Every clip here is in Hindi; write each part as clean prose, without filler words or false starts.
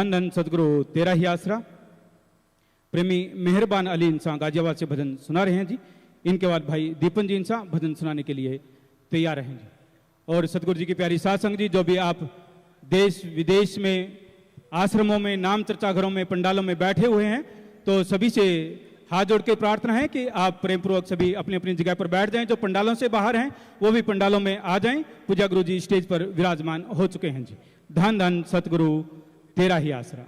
धन धन सदगुरु तेरा ही आसरा। प्रेमी मेहरबान अली इंसान गाजियाबाद से भजन सुना रहे हैं जी। इनके बाद भाई दीपन जी इंसान भजन सुनाने के लिए तैयार हैं जी। और सतगुरु जी की प्यारी साध संग जी, जो भी आप देश विदेश में आश्रमों में नाम चर्चा घरों में पंडालों में बैठे हुए हैं, तो सभी से हाथ जोड़ के प्रार्थना है कि आप प्रेम पूर्वक सभी अपनी अपनी जगह पर बैठ जाएं। जो पंडालों से बाहर हैं वो भी पंडालों में आ जाएं। पूजा गुरु जी स्टेज पर विराजमान हो चुके हैं जी। धन धन सतगुरु तेरा ही आसरा।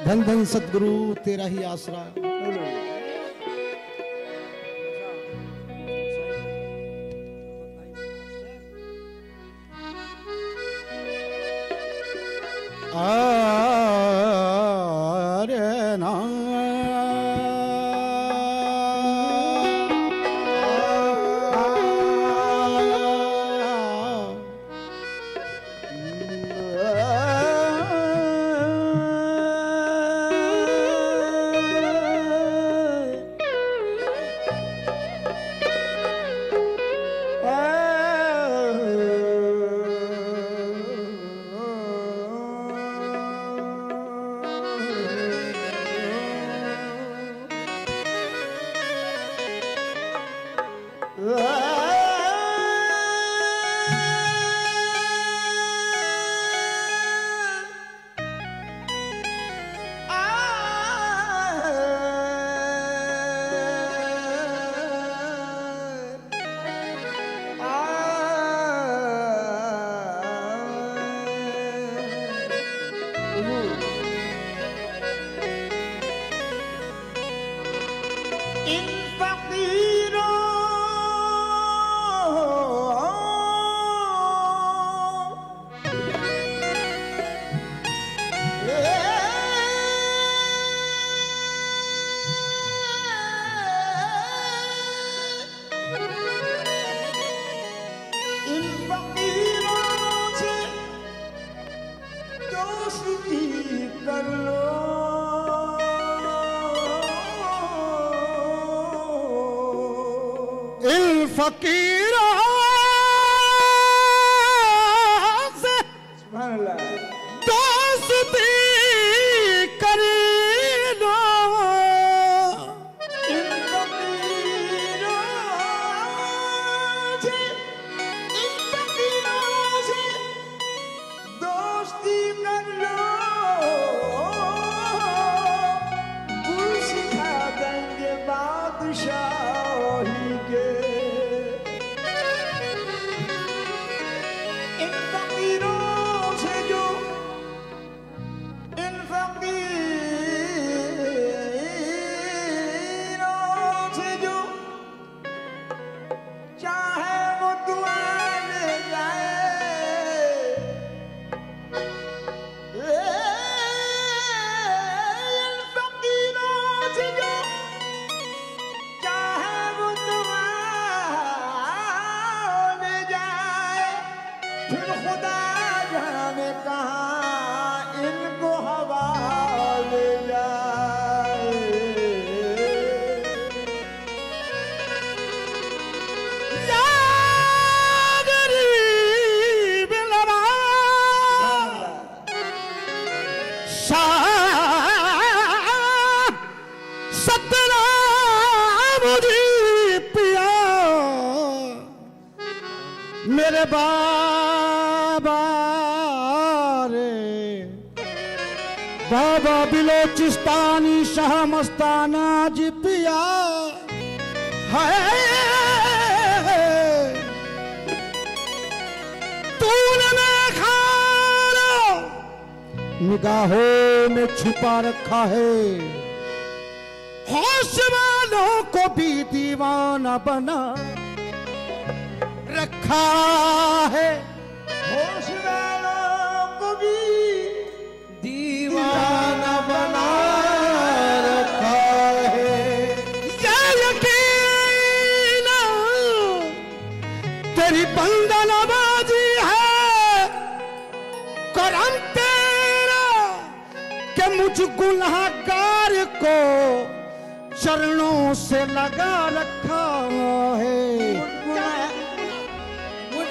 धन धन सतगुरु तेरा ही आसरा। अरे ना फकीरों से दोस्ती कर लो। इन फकीरों से दोस्ती कर लो। गुरु सिखा देंगे बादशाही के। मेरे बाबा रे बाबा बिलोचिस्तानी शाह मस्ताना जी पिया। तूने मैं खाना निगाहों में छुपा रखा है, होश वालों को भी दीवाना बना रखा है, होश वालों को भी दीवाना बना रखा है। ये यकीन तेरी बंदा नवाजी है, करम तेरा कि मुझ गुनाहगार को चरणों से लगा रखा है। मुझ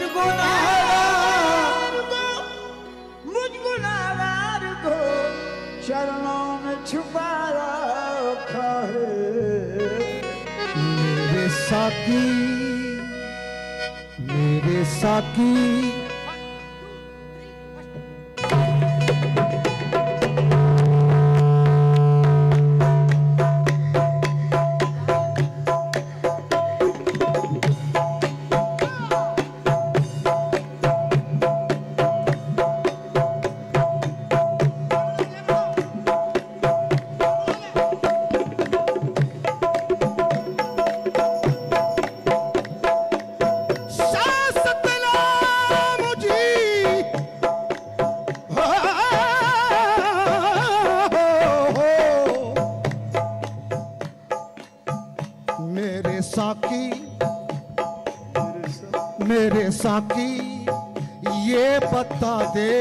गुनाहगार को चरणों में छुपा रखा है। मेरे साकी, मेरे साकी, मेरे साकी ये बता दे,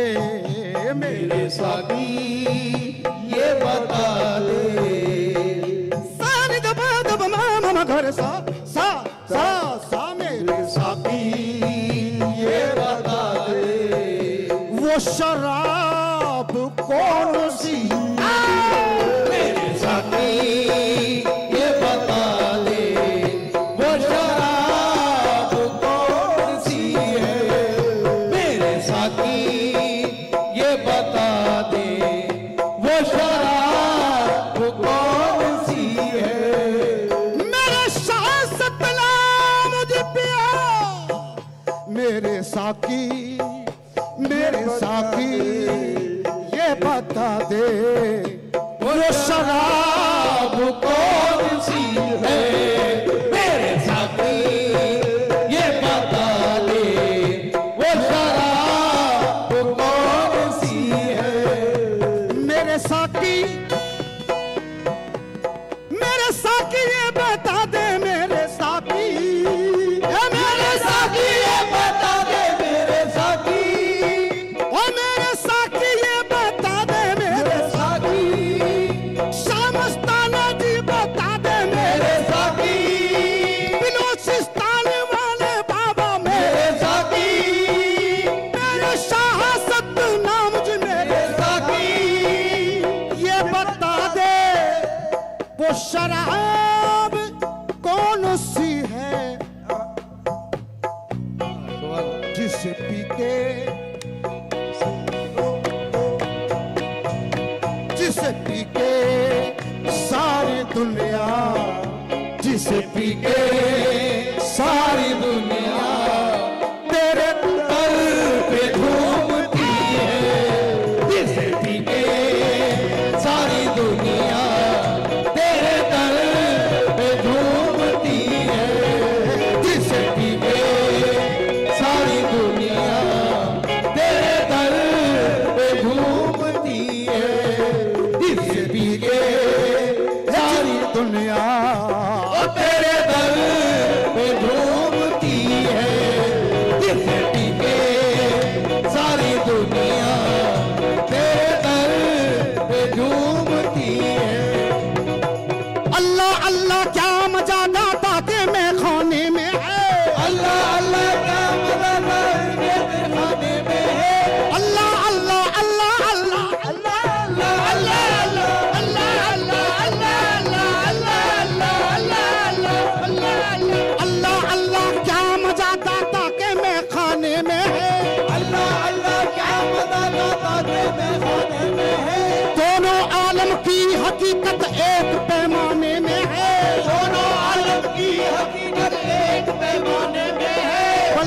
मेरे साकी ये बता दे। सानी दबा दबा मामा घर सा सा सा सा, मेरे साकी ये बता दे, वो शराब कौन सी? मेरे साकी ये बता दे, वो शराब कौन सी है? मेरे साकी ये बता दे, वो शराब कौन सी है? मेरे शाह सतनाम मुझे पिया, मेरे साकी ये बता दे, वो शराब कौन सी है? मेरे साकी ये बता दे, वो शराब कौन सी है? मेरे साकी ये बता दे, मेरे साकी, मेरे साकी ये बता दे, मेरे साकी, ओ मेरे साकी ये बता दे, मेरे साकी, शामस्ताना जी बता दे, मेरे साकी, बिलोचिस्तान वाले बाबा मेरे साकी, मेरे शाह सतनाम जी मेरे साकी, ये बता दे, वो शराब कौन सी है जिसे पी के सारी दुनिया, जिसे पी के सारी दुनिया तेरे दर पे घूमती है, जिसे पी के सारी दुनिया तेरे दर पे घूमती है, जिसे पी के सारी दुनिया तेरे दर पे घूमती है, जिसे पी के सारी दुनिया तेरे दर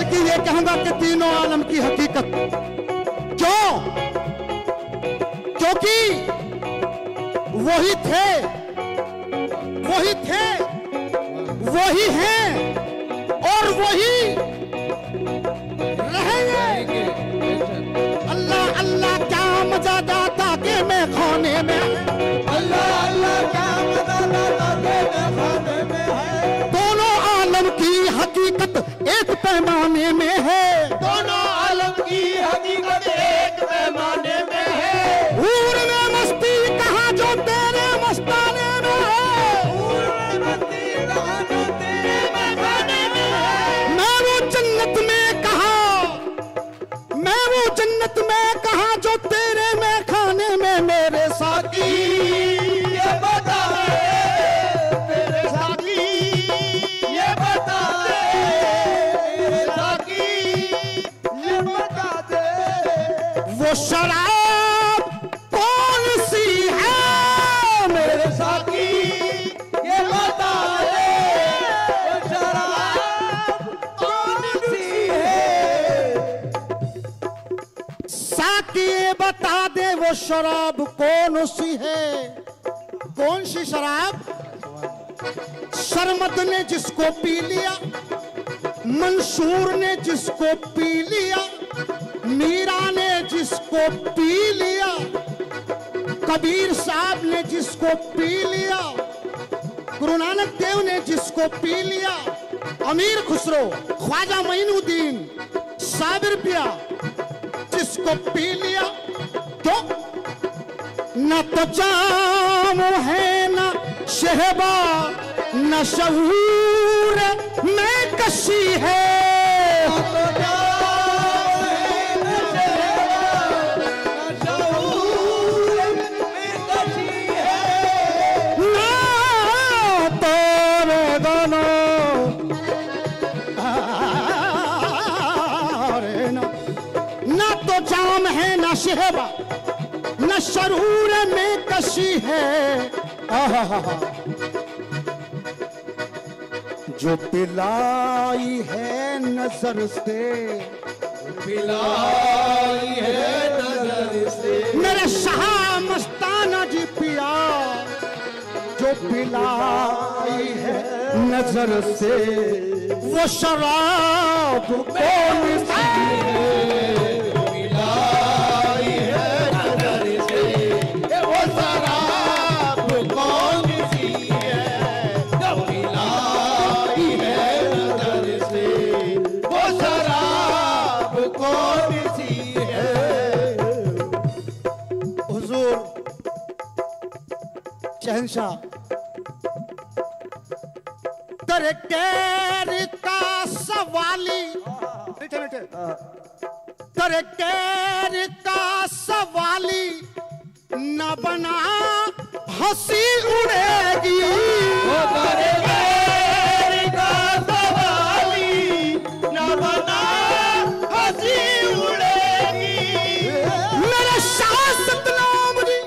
बल्कि ये कहूंगा कि तीनों आलम की हकीकत। क्यों? क्योंकि वही थे, वही थे, वही हैं और वही रहेंगे। अल्लाह अल्लाह क्या मजा दाता के मैं खाने में, अल्लाह अल्लाह क्या मजा दाता के मैं खाने में है। दोनों आलम की हकीकत एक पैमाने में है, दोनों आलम की हकीकत एक पैमाने में है। हूर में मस्ती कहाँ जो तेरे मस्ताने में है, हूर में मस्ती कहाँ जो तेरे मस्ताने में है। मैं वो जन्नत में कहाँ, मैं वो जन्नत में कहाँ जो तेरे में खाने में मेरे साथी। ये बता मेरे साथी, ये बता मेरे साथी, ये बता दे वो शराब कौन सी है मेरे साथी। ये बता दे वो शराब कौन सी है। साकी ये बता दे वो शराब कौन सी है। कौन सी शराब? शरमद ने जिसको पी लिया, मंसूर ने जिसको पी लिया, मीरा ने जिसको पी लिया, कबीर साहब ने जिसको पी लिया, गुरु नानक देव ने जिसको पी लिया, अमीर खुसरो, ख्वाजा मोइनुद्दीन, साबिर पिया जिसको पी लिया। क्यों? न तो जाम है न शहबा न शऊर में कशी है। शहबा न शरूर में कशी है। जो पिलाई है नजर से, पिलाई है नजर से मेरे शाह मस्ताना जी पिया। जो पिलाई है नजर से वो शराब कौन सी है। शहंशाह तेरे कैर का सवाली, तेरे कैर का सवाली न बना हंसी उड़ेगी। तेरे कैर का सवाली न बना हंसी उड़ेगी। मेरे शासत नाम जी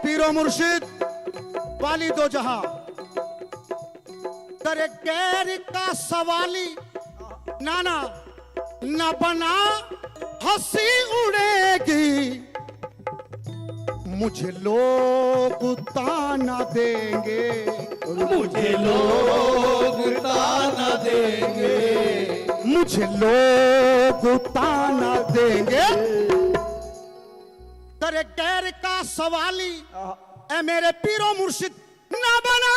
पीरो मुर्शिद वाली दो जहां। तेरे गैर का सवाली नाना न बना हंसी उड़ेगी। मुझे लोग ताना देंगे, मुझे लोग ताना देंगे, मुझे लोग ताना देंगे। तेरे गैर का सवाली ए मेरे पीरो मुर्शिद ना बना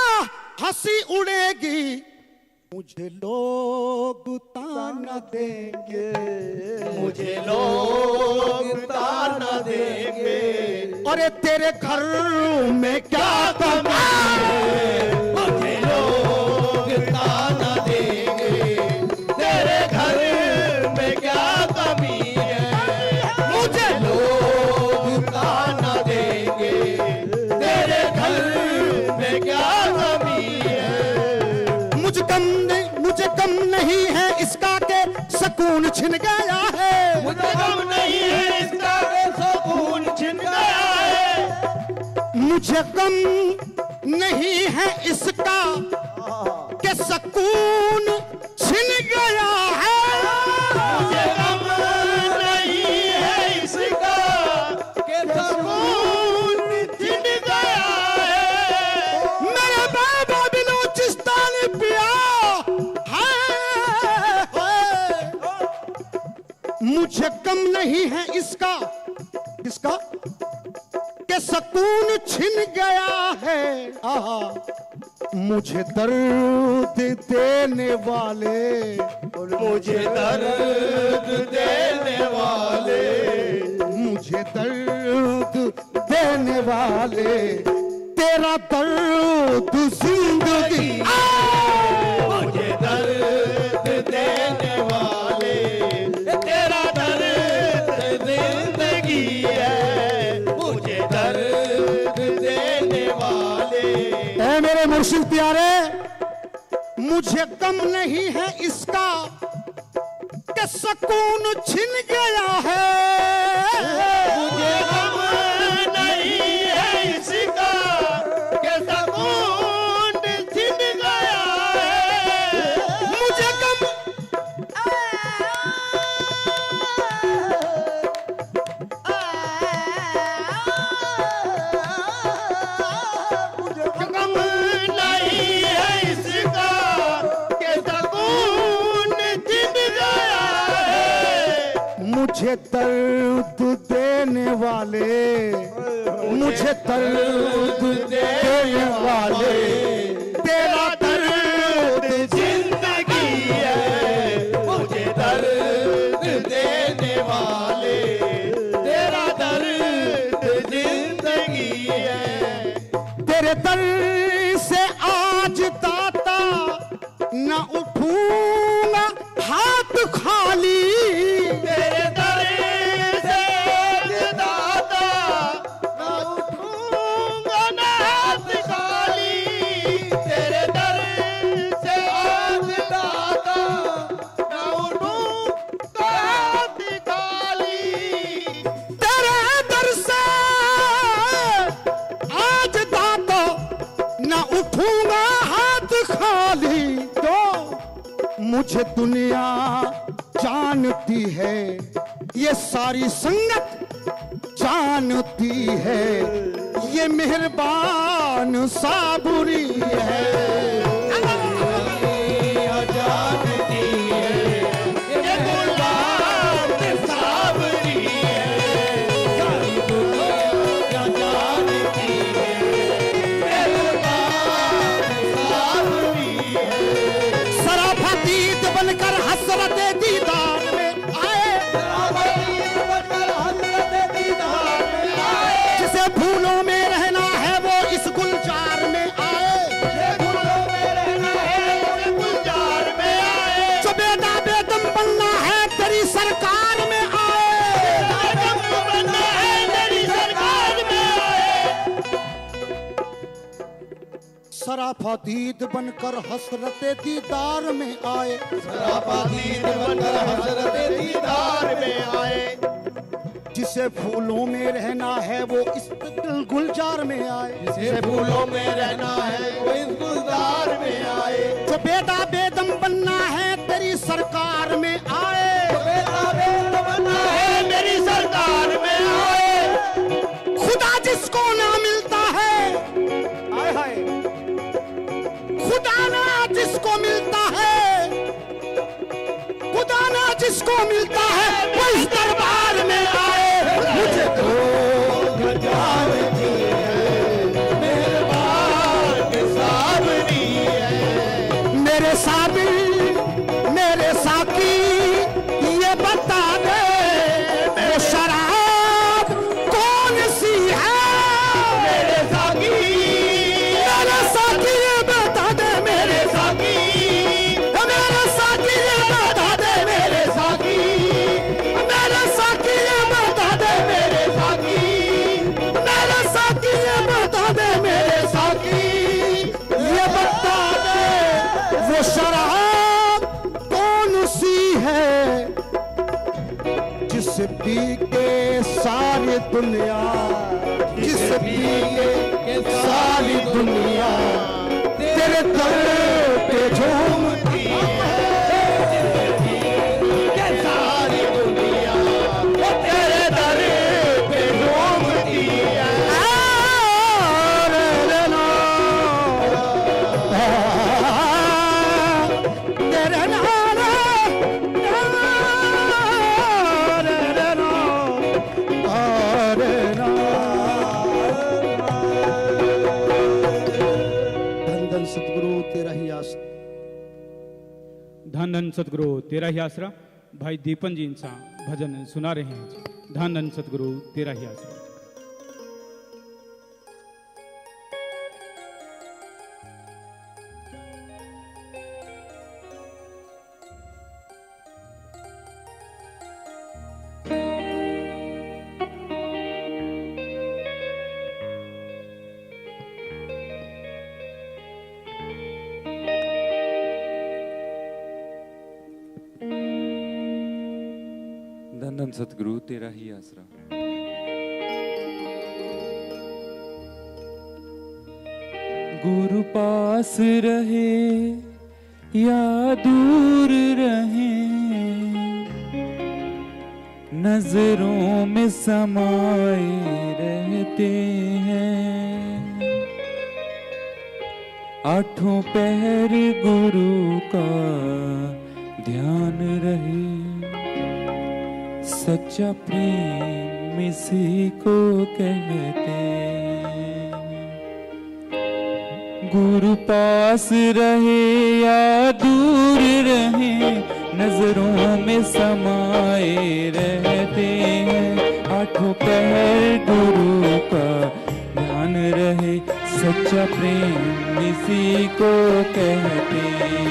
हंसी उड़ेगी। मुझे लोग ताना देंगे, मुझे लोग ताना देंगे। अरे तेरे घर में क्या कमी है, मुझे लोग ताना देंगे। नहीं है इसका के सुकून छिन गया है, मुझे गम नहीं है इसका के सुकून छिन गया है, मुझे गम नहीं है इसका के सुकून छिन गया है, मुझे गम नहीं है इसका के सुकून छिन गया है, मेरे बाबा बलूचिस्तान पिया है, मुझे गम नहीं है इसका के सुकून छिन गया है, आहा मुझे दर्द देने वाले, मुझे दर्द देने वाले, मुझे दर्द देने वाले, तेरा दर्द जिंदगी, मुझे दर्द देने वाले, तेरा दर्द जिंदगी है, मुझे दर्द देने वाले। ऐ मेरे मुर्शिद प्यारे, मुझे गम नहीं है इसका कि सुकून छिन गया है, मुझे गम नहीं है इसका कि सुकून छिन गया है, मुझे गम गम नहीं है इसका कि सुकून छिन गया है, मुझे दर्द देने वाले, मुझे दर्द देने वाले, तेरा दर्द जिंदगी है, मुझे दर्द देने वाले, तेरा दर्द जिंदगी है, तेरे दर से आज दाता न उठूंगा हाथ खाली, तेरे दर से दाता न उठूंगा ना हाथ खाली, तेरे दर से आज दाता न उठूंगा हाथ खाली, तेरे दर से आज दाता न उठूंगा हाथ खाली, तो मुझे दुनिया जानती है, ये सारी संगत जानती है, ये मेहरबान साबुरी है, जानती है, ये गुलाब सावरी है, सारी दुनिया जानती है, ये गुलाब सावरी है, सराफतीत बनकर हसरत दीदार में आए, बनकर हज़रत दीदार में आए, जिसे फूलों में रहना है वो इस गुलजार में आए, ये फूलों में रहना है, ये गुलजार में आए, जो बेटा बेदम बनना है तेरी सरकार में आए, आदम को बनना है तेरी सरकार में आए, सराफतीत बनकर हसरत दीदार में आए, सराफतीत बनकर हज़रत दीदार में आए, जिसे फूलों में रहना है वो इस गुलजार में आए, जिसे फूलों में रहना है वो इस गुलजार में आए, जो बेटा बेदम बनना है तेरी सरकार में आए, बेटा बेटा बनना है मेरी सरकार में आए, खुदा जिसको ना मिलता है, हाय हाय, खुदा ना जिसको मिलता है, खुदा ना जिसको मिलता है वो इस दरबार में आए, मुझे तो जानती है, मेहरबान सावरी है, मेरे साबिर मेरे साकी ये बता दे वो शराब कौन सी है, मेरे साकी ये बता दे मेरे साकी, साकी ये बता दे मेरे मेरे साकी, है, जिस पी के सारी दुनिया, जिस पी के सारी दुनिया तेरे दर पे झूमती है, के सारी दुनिया तेरे दर पे झूमती है। धन धन सतगुरु तेरा ही आसरा। भाई दीपन जी इंसा भजन सुना रहे हैं जी। धन धन सतगुरु तेरा ही आसरा। धन धन सतगुरु तेरा ही आसरा। गुरु पास रहे या दूर रहे, नजरों में समाए रहते हैं। आठों पहर गुरु का ध्यान रहे, सच्चा प्रेम इसी को कहते हैं। गुरु पास रहे या दूर रहे, नजरों में समाए रहते हैं। आठों पहर गुरु का ध्यान रहे, सच्चा प्रेम इसी को कहते हैं।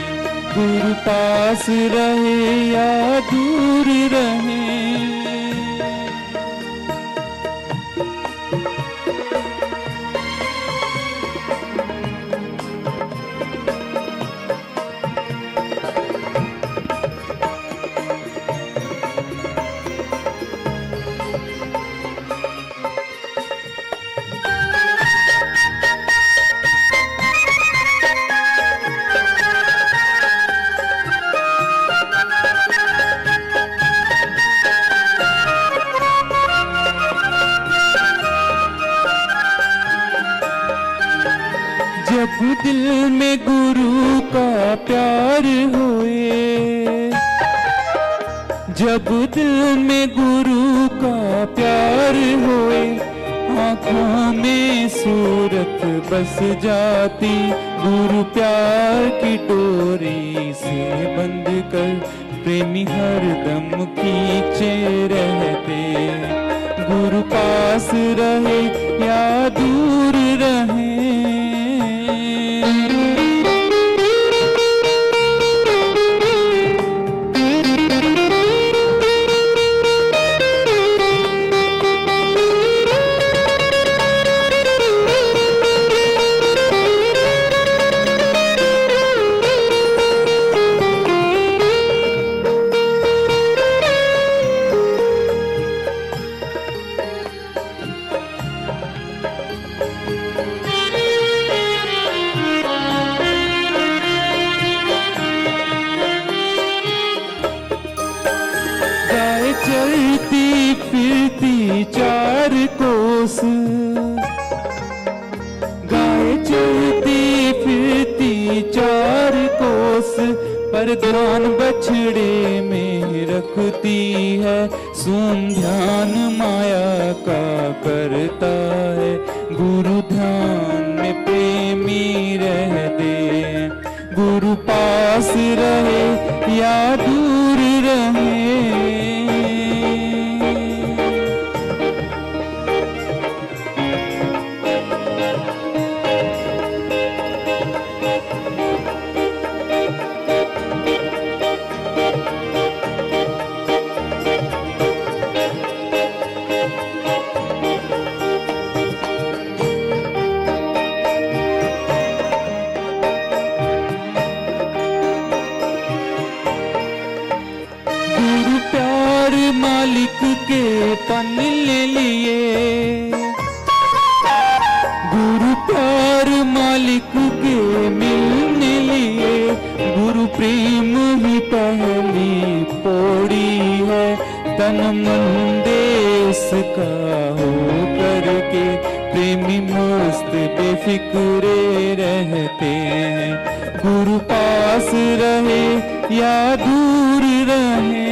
गुरु पास रहे या दूर रहे, जब दिल में गुरु का प्यार होए, जब दिल में गुरु का प्यार होए, आँखों में सूरत बस जाती। गुरु प्यार की डोरी से बंध कर प्रेमी हरदम खींचे रहते। गुरु पास रहे या दूर रहे, चलती फिरती चार कोस, गाय चलती फिरती चार कोस, पर ध्यान बछड़े में रखती है। सुन ध्यान माया का करता है, गुरु ध्यान में प्रेमी रहते। गुरु पास रहे या दूर रहे, मालिक के तन ले लिए। गुरु प्यार मालिक के मिलने लिए, गुरु प्रेम ही पहली पौड़ी है। तन मन देश का हो करके प्रेमी मस्त बेफिक्रे रहते हैं। गुरु पास रहे या दूर रहे,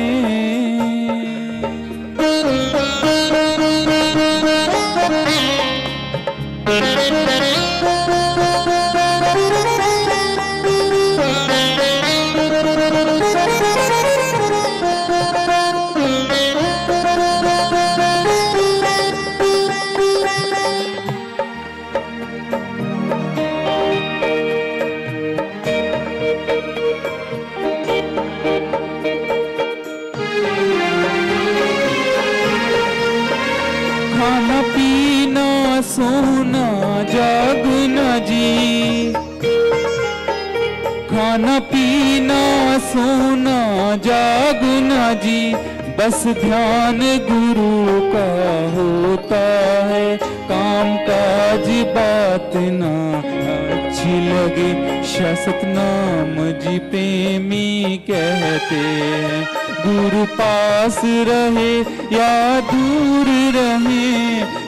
खाना पीना सोना जागना जी। खाना पीना सोना जागना जी, बस ध्यान गुरु का होता है। काम काज बात ना अच्छी लगे, शासक नाम जी प्रेमी कहते हैं। गुरु पास रहे या दूर रहे,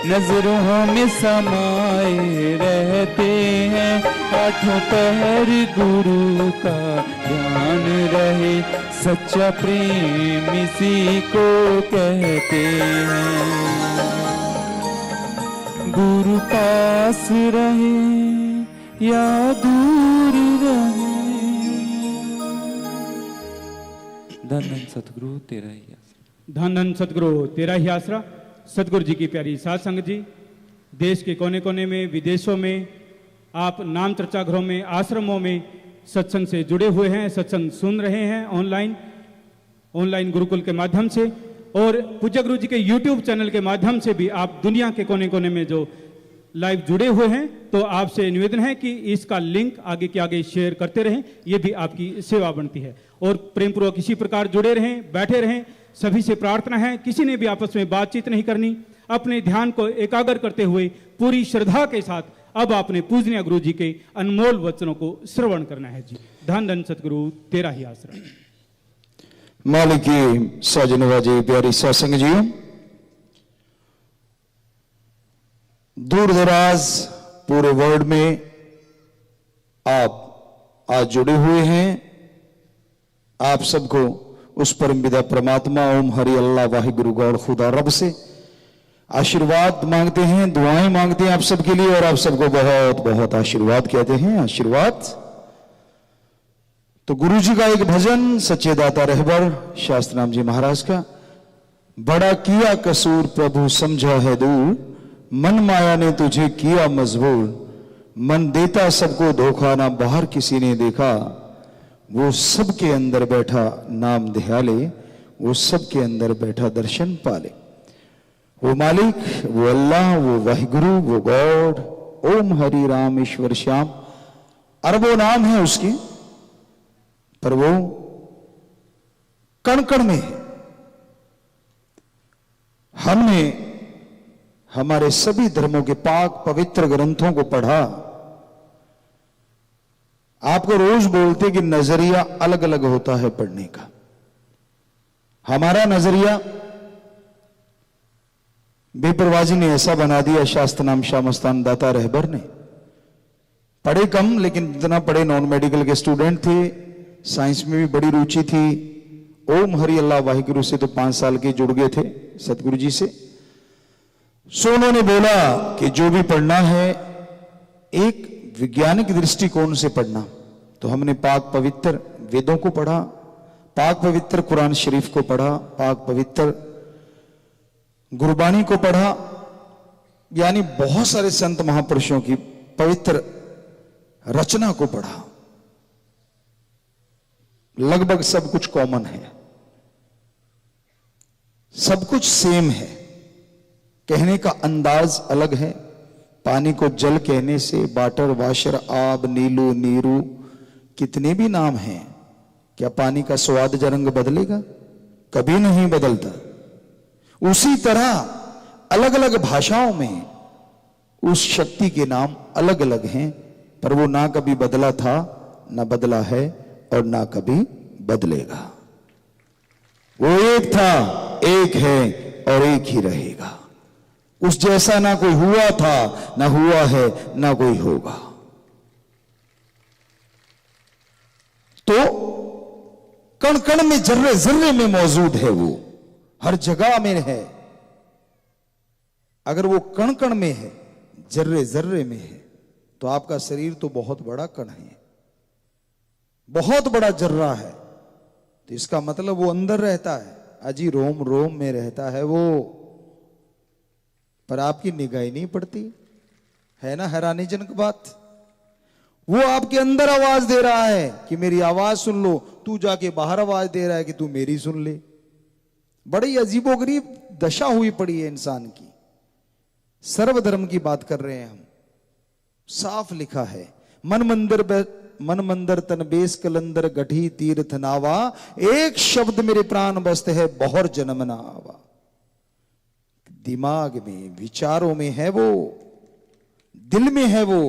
नजरों में समाये रहते हैं। आठों पहर गुरु का ध्यान रहे, सच्चा प्रेम इसी को कहते हैं। गुरु पास रहे या दूर रहे। धन धन सतगुरु तेरा ही आसरा। धन धन सतगुरु तेरा ही आसरा। सतगुरु जी की प्यारी साध संगत जी, देश के कोने कोने में, विदेशों में आप नाम चर्चा घरों में, आश्रमों में सत्संग से जुड़े हुए हैं, सत्संग सुन रहे हैं ऑनलाइन गुरुकुल के माध्यम से, और पूज्य गुरु जी के YouTube चैनल के माध्यम से भी आप दुनिया के कोने कोने में जो लाइव जुड़े हुए हैं, तो आपसे निवेदन है कि इसका लिंक आगे के आगे शेयर करते रहें, ये भी आपकी सेवा बनती है। और प्रेम पूर्वक इसी प्रकार जुड़े रहें, बैठे रहें। सभी से प्रार्थना है, किसी ने भी आपस में बातचीत नहीं करनी, अपने ध्यान को एकाग्र करते हुए पूरी श्रद्धा के साथ अब आपने पूजनीय गुरु जी के अनमोल वचनों को श्रवण करना है जी। धन धन सतगुरु तेरा ही आसरा। मालिक की सजनवाजी प्यारी सत्संग जी, दूर दराज पूरे वर्ल्ड में आप आज जुड़े हुए हैं। आप सबको उस परम पिता परमात्मा ओम हरि अल्लाह वाहिगुरु गौड़ खुदा रब से आशीर्वाद मांगते हैं, दुआएं मांगते हैं आप सबके लिए, और आप सबको बहुत बहुत आशीर्वाद कहते हैं। आशीर्वाद तो गुरु जी का एक भजन सच्चे दाता रहबर शास्त्र नाम जी महाराज का, बड़ा किया कसूर प्रभु समझा है दूर, मन माया ने तुझे किया मजबूर, मन देता सबको धोखा ना बाहर किसी ने देखा, वो सबके अंदर बैठा नाम ध्याले, वो सबके अंदर बैठा दर्शन पाले। वो मालिक, वो अल्लाह, वो वाहिगुरु, वो गॉड, ओम हरि राम ईश्वर श्याम, अरबों नाम है उसके, पर वो कण कण में है। हमने हमारे सभी धर्मों के पाक पवित्र ग्रंथों को पढ़ा। आपको रोज बोलते कि नजरिया अलग अलग होता है पढ़ने का। हमारा नजरिया बेपरवाजी ने ऐसा बना दिया, शास्त्र नाम शाह मस्तान दाता रहबर ने। पढ़े कम, लेकिन जितना पढ़े नॉन मेडिकल के स्टूडेंट थे, साइंस में भी बड़ी रुचि थी। ओम हरि अल्लाह वाहिगुरु से तो 5 साल के जुड़ गए थे सतगुरु जी से। सो उन्होंने बोला कि जो भी पढ़ना है एक वैज्ञानिक दृष्टिकोण से पढ़ना। तो हमने पाक पवित्र वेदों को पढ़ा, पाक पवित्र कुरान शरीफ को पढ़ा, पाक पवित्र गुरबानी को पढ़ा, यानी बहुत सारे संत महापुरुषों की पवित्र रचना को पढ़ा। लगभग सब कुछ कॉमन है, सब कुछ सेम है, कहने का अंदाज अलग है। पानी को जल कहने से वाटर, वाशर, आब, नीलू, नीरू, कितने भी नाम हैं, क्या पानी का स्वाद या रंग बदलेगा? कभी नहीं बदलता। उसी तरह अलग अलग भाषाओं में उस शक्ति के नाम अलग अलग हैं, पर वो ना कभी बदला था, ना बदला है और ना कभी बदलेगा। वो एक था, एक है और एक ही रहेगा। उस जैसा ना कोई हुआ था, ना हुआ है, ना कोई होगा। तो कण कण में, जर्रे जर्रे में मौजूद है, वो हर जगह में है। अगर वो कण कण में है, जर्रे जर्रे में है, तो आपका शरीर तो बहुत बड़ा कण है, बहुत बड़ा जर्रा है। तो इसका मतलब वो अंदर रहता है, अजी रोम रोम में रहता है वो, पर आपकी निगाह नहीं पड़ती है ना। हैरानीजनक बात, वो आपके अंदर आवाज दे रहा है कि मेरी आवाज सुन लो, तू जाके बाहर आवाज दे रहा है कि तू मेरी सुन ले। बड़ी अजीबोगरीब दशा हुई पड़ी है इंसान की। सर्वधर्म की बात कर रहे हैं हम, साफ लिखा है, मन मंदिर तन बेस कलंदर गठी तीर्थ नावा, एक शब्द मेरे प्राण बस्त है बहुर जन्म नावा। दिमाग में, विचारों में है वो, दिल में है वो,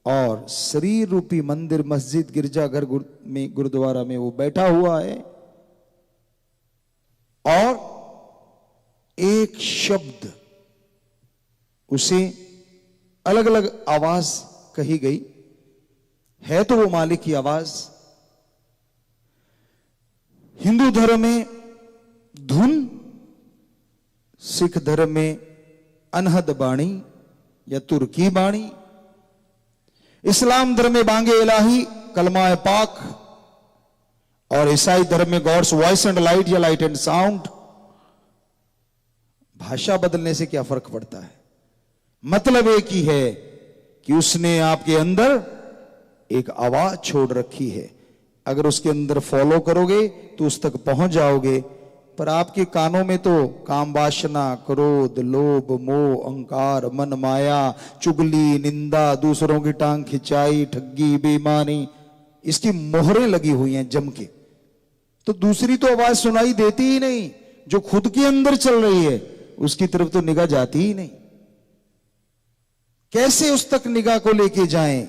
और शरीर रूपी मंदिर, मस्जिद, गिरजाघर में, गुरुद्वारा में वो बैठा हुआ है। और एक शब्द उसे अलग अलग आवाज कही गई है, तो वो मालिक की आवाज। हिंदू धर्म में धुन, सिख धर्म में अनहद बाणी या तुर्की बाणी, इस्लाम धर्म में बांगे इलाही, कलमा पाक, और ईसाई धर्म में गॉड्स वॉइस एंड लाइट या लाइट एंड साउंड। भाषा बदलने से क्या फर्क पड़ता है? मतलब एक ही है कि उसने आपके अंदर एक आवाज छोड़ रखी है। अगर उसके अंदर फॉलो करोगे तो उस तक पहुंच जाओगे, पर आपके कानों में तो काम वासना, क्रोध, लोभ, मोह, अहंकार, मन माया, चुगली, निंदा, दूसरों की टांग खिंचाई, ठगी, बेईमानी, इसकी मोहरें लगी हुई हैं जम के। तो दूसरी तो आवाज सुनाई देती ही नहीं, जो खुद के अंदर चल रही है उसकी तरफ तो निगाह जाती ही नहीं। कैसे उस तक निगाह को लेके जाएं?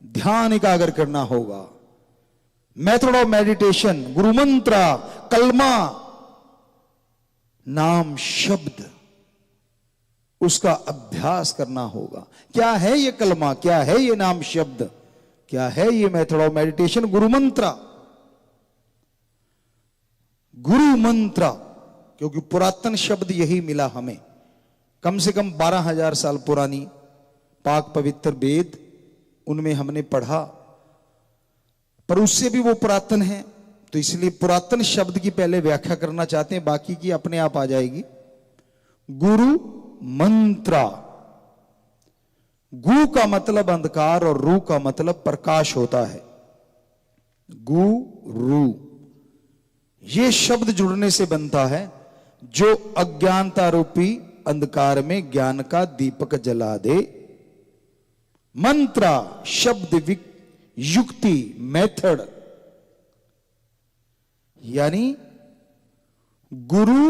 ध्यान एकाग्र करना होगा। मेथड ऑफ मेडिटेशन, गुरु मंत्र, कलमा, नाम शब्द, उसका अभ्यास करना होगा। क्या है ये कलमा, क्या है ये नाम शब्द, क्या है ये मेथड ऑफ मेडिटेशन? गुरु मंत्र। गुरु मंत्र, क्योंकि पुरातन शब्द यही मिला हमें, कम से कम 12,000 साल पुरानी पाक पवित्र वेद, उनमें हमने पढ़ा, पर उससे भी वो पुरातन है, तो इसलिए पुरातन शब्द की पहले व्याख्या करना चाहते हैं, बाकी की अपने आप आ जाएगी। गुरु मंत्र, गु का मतलब अंधकार और रू का मतलब प्रकाश होता है। गुरु, ये शब्द जुड़ने से बनता है, जो अज्ञानता रूपी अंधकार में ज्ञान का दीपक जला दे। मंत्र शब्द, युक्ति, मेथड, यानी गुरु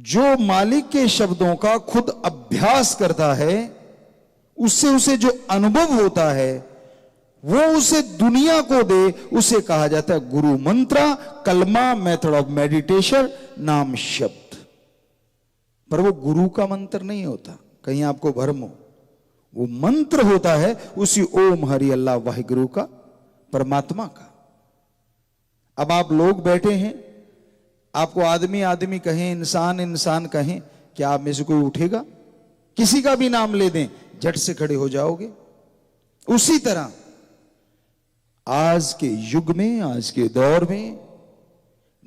जो मालिक के शब्दों का खुद अभ्यास करता है, उससे उसे जो अनुभव होता है वो उसे दुनिया को दे, उसे कहा जाता है गुरु मंत्र, कलमा, मेथड ऑफ मेडिटेशन, नाम शब्द। पर वो गुरु का मंत्र नहीं होता, कहीं आपको भ्रम हो। वो मंत्र होता है उसी ओम हरि अल्लाह वाहिगुरु का, परमात्मा का। अब आप लोग बैठे हैं, आपको आदमी आदमी कहें, इंसान इंसान कहें, क्या आप में से कोई उठेगा? किसी का भी नाम ले दें, झट से खड़े हो जाओगे। उसी तरह आज के युग में, आज के दौर में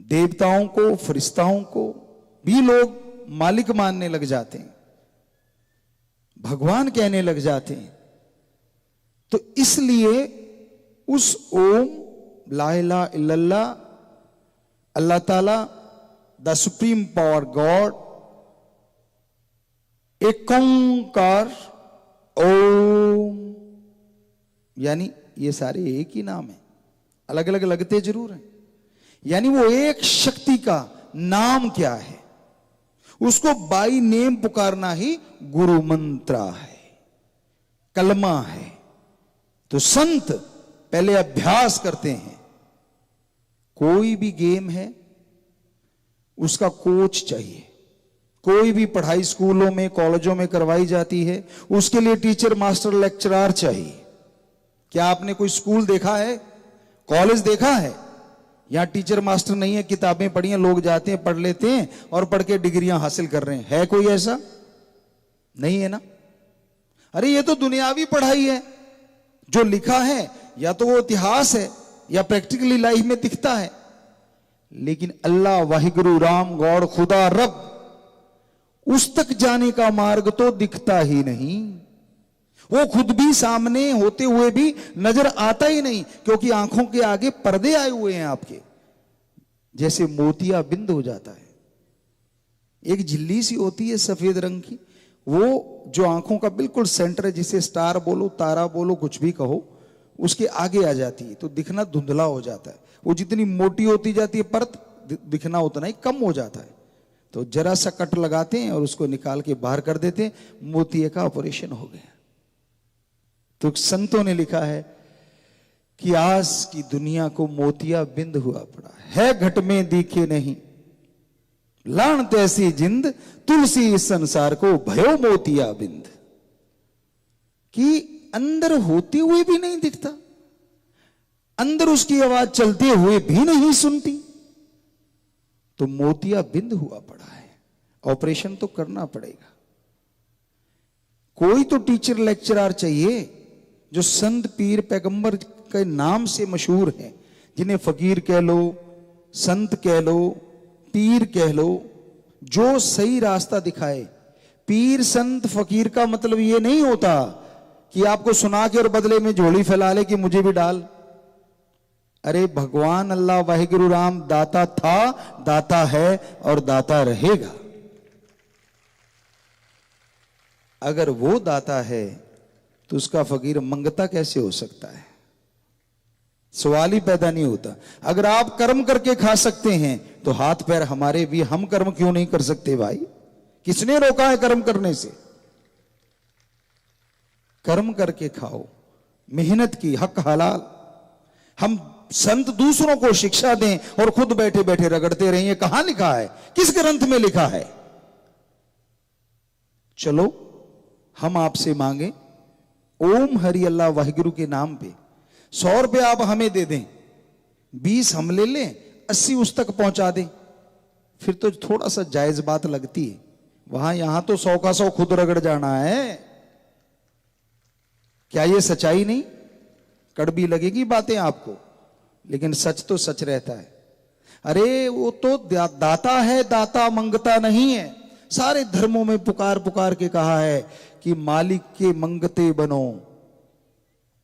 देवताओं को, फरिश्ताओं को भी लोग मालिक मानने लग जाते हैं, भगवान कहने लग जाते हैं। तो इसलिए उस ओम, ला इलाहा इल्लल्लाह, अल्लाह ताला, द सुप्रीम पावर गॉड, एक ओंकार, ओम, यानी ये सारे एक ही नाम है, अलग अलग लगते जरूर हैं। यानी वो एक शक्ति का नाम क्या है, उसको बाई नेम पुकारना ही गुरु मंत्र है, कलमा है। तो संत पहले अभ्यास करते हैं। कोई भी गेम है उसका कोच चाहिए, कोई भी पढ़ाई स्कूलों में कॉलेजों में करवाई जाती है उसके लिए टीचर मास्टर लेक्चरर चाहिए। क्या आपने कोई स्कूल देखा है, कॉलेज देखा है? यहां टीचर मास्टर नहीं है, किताबें पढ़ी हैं, लोग जाते हैं पढ़ लेते हैं और पढ़ के डिग्रियां हासिल कर रहे हैं। है कोई ऐसा? नहीं है ना। अरे ये तो दुनियावी पढ़ाई है, जो लिखा है या तो वो इतिहास है या प्रैक्टिकली लाइफ में दिखता है। लेकिन अल्लाह, वाहिगुरु, राम, गॉड, खुदा, रब, उस तक जाने का मार्ग तो दिखता ही नहीं। वो खुद भी सामने होते हुए भी नजर आता ही नहीं, क्योंकि आंखों के आगे पर्दे आए हुए हैं आपके, जैसे मोतिया बिंद हो जाता है। एक झिल्ली सी होती है सफेद रंग की, वो जो आंखों का बिल्कुल सेंटर है, जिसे स्टार बोलो, तारा बोलो, कुछ भी कहो, उसके आगे आ जाती है तो दिखना धुंधला हो जाता है। वो जितनी मोटी होती जाती है परत, दिखना उतना ही कम हो जाता है। तो जरा सा कट लगाते हैं और उसको निकाल के बाहर कर देते हैं, मोतिये का ऑपरेशन हो गया। तो संतों ने लिखा है कि आज की दुनिया को मोतिया बिंद हुआ पड़ा है, घट में दिखे नहीं, लान तैसी जिंद, तुलसी इस संसार को भयो मोतिया बिंद। कि अंदर होते हुए भी नहीं दिखता, अंदर उसकी आवाज चलते हुए भी नहीं सुनती, तो मोतिया बिंद हुआ पड़ा है। ऑपरेशन तो करना पड़ेगा। कोई तो टीचर लेक्चरर चाहिए जो संत पीर पैगंबर के नाम से मशहूर है, जिन्हें फकीर कह लो, संत कह लो, पीर कह लो, जो सही रास्ता दिखाए। पीर संत फकीर का मतलब यह नहीं होता कि आपको सुना के और बदले में झोली फैला ले कि मुझे भी डाल। अरे भगवान अल्लाह वाहिगुरु राम दाता था, दाता है और दाता रहेगा। अगर वो दाता है तो उसका फकीर मंगता कैसे हो सकता है? सवाल ही पैदा नहीं होता। अगर आप कर्म करके खा सकते हैं तो हाथ पैर हमारे भी, हम कर्म क्यों नहीं कर सकते भाई? किसने रोका है कर्म करने से? कर्म करके खाओ, मेहनत की, हक हलाल। हम संत दूसरों को शिक्षा दें और खुद बैठे बैठे रगड़ते रहें, कहां लिखा है? किस ग्रंथ में लिखा है? चलो हम आपसे मांगे, ओम हरि अल्लाह वाहिगुरु के नाम पे 100 रुपये आप हमें दे दें, 20 हम ले लें, 80 उस तक पहुंचा दें, फिर तो थोड़ा सा जायज बात लगती है। वहां यहां तो 100 का 100 खुद रगड़ जाना है। क्या ये सच्चाई नहीं? कड़वी लगेगी बातें आपको, लेकिन सच तो सच रहता है। अरे वो तो दाता है, दाता मंगता नहीं है। सारे धर्मों में पुकार पुकार के कहा है कि मालिक के मंगते बनो।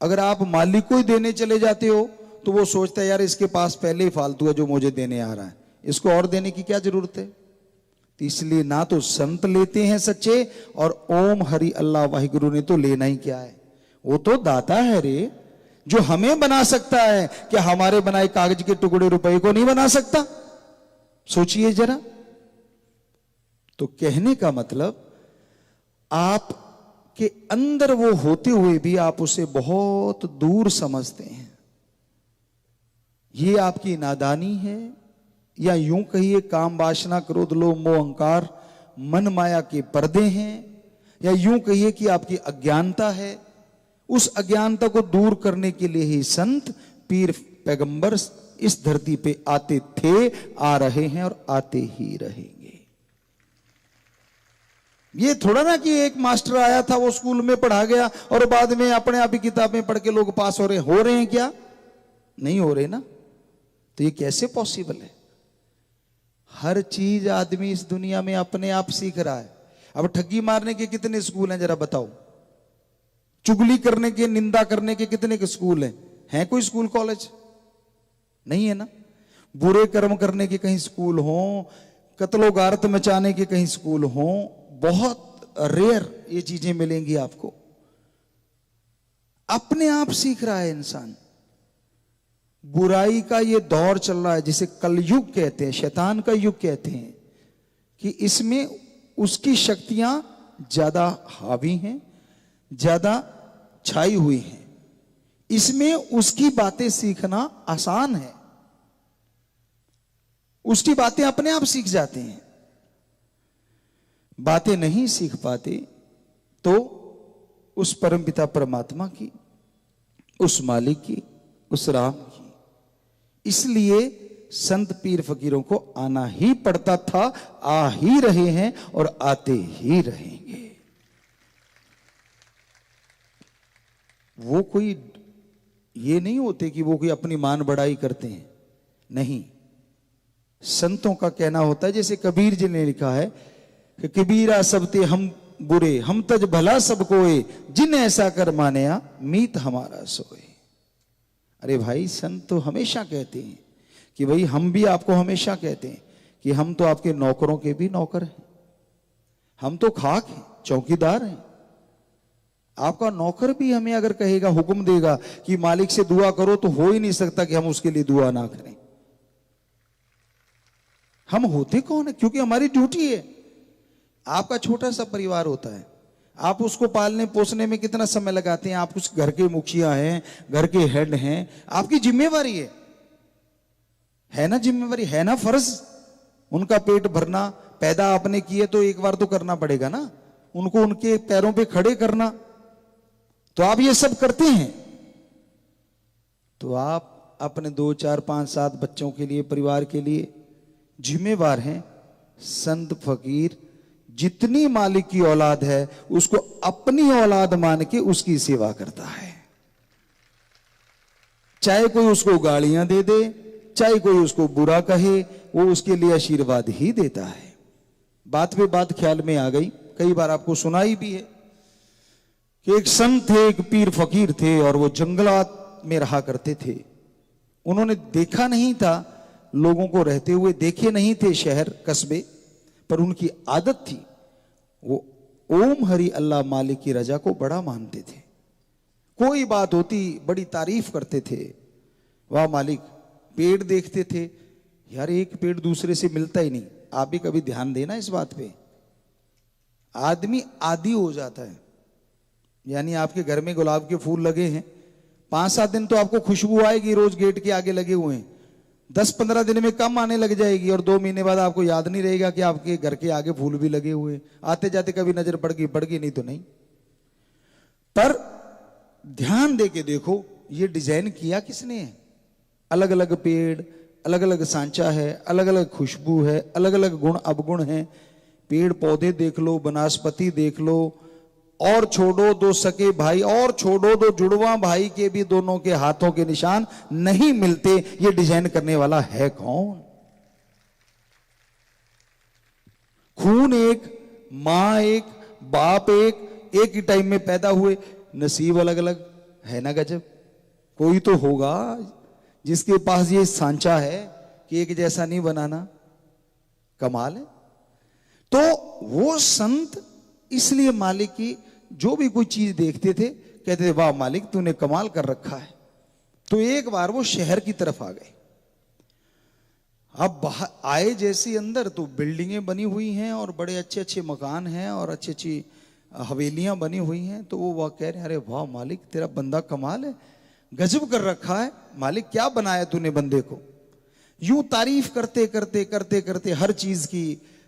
अगर आप मालिक को ही देने चले जाते हो तो वो सोचता है यार इसके पास पहले ही फालतू है जो मुझे देने आ रहा है, इसको और देने की क्या जरूरत है? तो इसलिए ना तो संत लेते हैं सच्चे, और ओम हरि अल्लाह वाहिगुरु ने तो लेना ही क्या है? वो तो दाता है रे, जो हमें बना सकता है। क्या हमारे बनाए कागज के टुकड़े रुपए को नहीं बना सकता? सोचिए जरा। तो कहने का मतलब, आप के अंदर वो होते हुए भी आप उसे बहुत दूर समझते हैं। ये आपकी नादानी है, या यूं कहिए काम वासना क्रोध लोभ मोह अहंकार मन माया के पर्दे हैं, या यूं कहिए कि आपकी अज्ञानता है। उस अज्ञानता को दूर करने के लिए ही संत पीर पैगंबर इस धरती पे आते थे, आ रहे हैं और आते ही रहेंगे। ये थोड़ा ना कि एक मास्टर आया था, वो स्कूल में पढ़ा गया और बाद में अपने आप ही किताबें पढ़ के लोग पास हो रहे हैं क्या? नहीं हो रहे ना। तो ये कैसे पॉसिबल है? हर चीज आदमी इस दुनिया में अपने आप सीख रहा है। अब ठगी मारने के कितने स्कूल हैं जरा बताओ? चुगली करने के, निंदा करने के कितने के स्कूल हैं? कोई स्कूल कॉलेज नहीं है ना। बुरे कर्म करने के कहीं स्कूल हों, कत्लो गारत मचाने के कहीं स्कूल हों, बहुत रेयर ये चीजें मिलेंगी आपको। अपने आप सीख रहा है इंसान। बुराई का ये दौर चल रहा है, जिसे कलयुग कहते हैं, शैतान का युग कहते हैं, कि इसमें उसकी शक्तियां ज्यादा हावी हैं, ज्यादा छाई हुई हैं। इसमें उसकी बातें सीखना आसान है, उसकी बातें अपने आप सीख जाते हैं। बातें नहीं सीख पाते तो उस परमपिता परमात्मा की, उस मालिक की, उस राम की। इसलिए संत पीर फकीरों को आना ही पड़ता था, आ ही रहे हैं और आते ही रहेंगे। वो कोई ये नहीं होते कि वो कोई अपनी मान बढ़ाई करते हैं, नहीं। संतों का कहना होता है, जैसे कबीर जी ने लिखा है कि कबीरा सबते हम बुरे, हम तज भला सब कोए, जिन ऐसा कर मानया मीत हमारा सोए। अरे भाई, संत तो हमेशा कहते हैं कि भाई, हम भी आपको हमेशा कहते हैं कि हम तो आपके नौकरों के भी नौकर हैं, हम तो खाक हैं, चौकीदार हैं। आपका नौकर भी हमें अगर कहेगा, हुक्म देगा कि मालिक से दुआ करो, तो हो ही नहीं सकता कि हम उसके लिए दुआ ना करें। हम होते कौन है? क्योंकि हमारी ड्यूटी है। आपका छोटा सा परिवार होता है, आप उसको पालने पोसने में कितना समय लगाते हैं? आप उस घर के मुखिया हैं, घर के हेड हैं, आपकी जिम्मेवारी है ना? जिम्मेवारी है ना? फर्ज उनका पेट भरना, पैदा आपने किए तो एक बार तो करना पड़ेगा ना, उनको उनके पैरों पे खड़े करना। तो आप ये सब करते हैं, तो आप अपने 2, 4, 5, 7 बच्चों के लिए, परिवार के लिए जिम्मेवार हैं। संत फकीर जितनी मालिक की औलाद है, उसको अपनी औलाद मान के उसकी सेवा करता है। चाहे कोई उसको गालियां दे दे, चाहे कोई उसको बुरा कहे, वो उसके लिए आशीर्वाद ही देता है। बात पे बात ख्याल में आ गई, कई बार आपको सुनाई भी है कि एक संत थे, एक पीर फकीर थे, और वो जंगलात में रहा करते थे। उन्होंने देखा नहीं था लोगों को रहते हुए, देखे नहीं थे शहर कस्बे, पर उनकी आदत थी, वो ओम हरि अल्लाह मालिक की रजा को बड़ा मानते थे। कोई बात होती बड़ी तारीफ करते थे, वाह मालिक। पेड़ देखते थे, यार एक पेड़ दूसरे से मिलता ही नहीं। आप भी कभी ध्यान देना इस बात पे। आदमी आदी हो जाता है, यानी आपके घर में गुलाब के फूल लगे हैं, 5-7 दिन तो आपको खुशबू आएगी, रोज गेट के आगे लगे हुए हैं। 10-15 दिन में कम आने लग जाएगी, और 2 महीने बाद आपको याद नहीं रहेगा कि आपके घर के आगे फूल भी लगे हुए। आते जाते कभी नजर पड़ गई, नहीं तो नहीं। पर ध्यान दे के देखो, ये डिजाइन किया किसने है? अलग अलग पेड़, अलग अलग सांचा है, अलग अलग खुशबू है, अलग अलग गुण अवगुण है। पेड़ पौधे देख लो, वनस्पति देख लो, और छोड़ो 2 सके भाई, और छोड़ो 2 जुड़वा भाई के भी दोनों के हाथों के निशान नहीं मिलते। ये डिजाइन करने वाला है कौन? खून एक, मां एक, बाप एक ही टाइम में पैदा हुए, नसीब अलग अलग है ना? गजब। कोई तो होगा जिसके पास ये सांचा है कि एक जैसा नहीं बनाना। कमाल है। तो वो संत इसलिए मालिक की जो भी कोई चीज देखते थे, कहते थे वाह मालिक तूने कमाल कर रखा है। तो एक बार वो शहर की तरफ आ गए। अब बाहर आए जैसे अंदर, तो बिल्डिंगें बनी हुई हैं और बड़े अच्छे अच्छे मकान हैं और अच्छी अच्छी हवेलियां बनी हुई हैं। तो वो कह रहे हैं अरे वाह मालिक तेरा बंदा कमाल है, गजब कर रखा है। मालिक क्या बनाया तूने बंदे को? यूं तारीफ करते करते करते करते हर चीज की,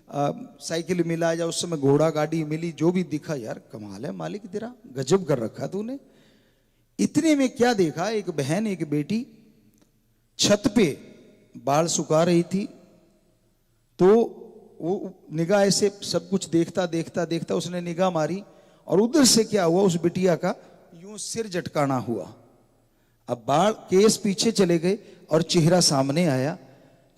साइकिल मिला या उस समय घोड़ा गाड़ी मिली, जो भी दिखा, यार कमाल है मालिक तेरा, गजब कर रखा तूने। इतने में क्या देखा, एक बहन एक बेटी छत पे बाल सुखा रही थी। तो वो निगाह ऐसे सब कुछ देखता देखता देखता उसने निगाह मारी, और उधर से क्या हुआ, उस बिटिया का यूं सिर झटकाना हुआ। अब बाल केस पीछे चले गए और चेहरा सामने आया।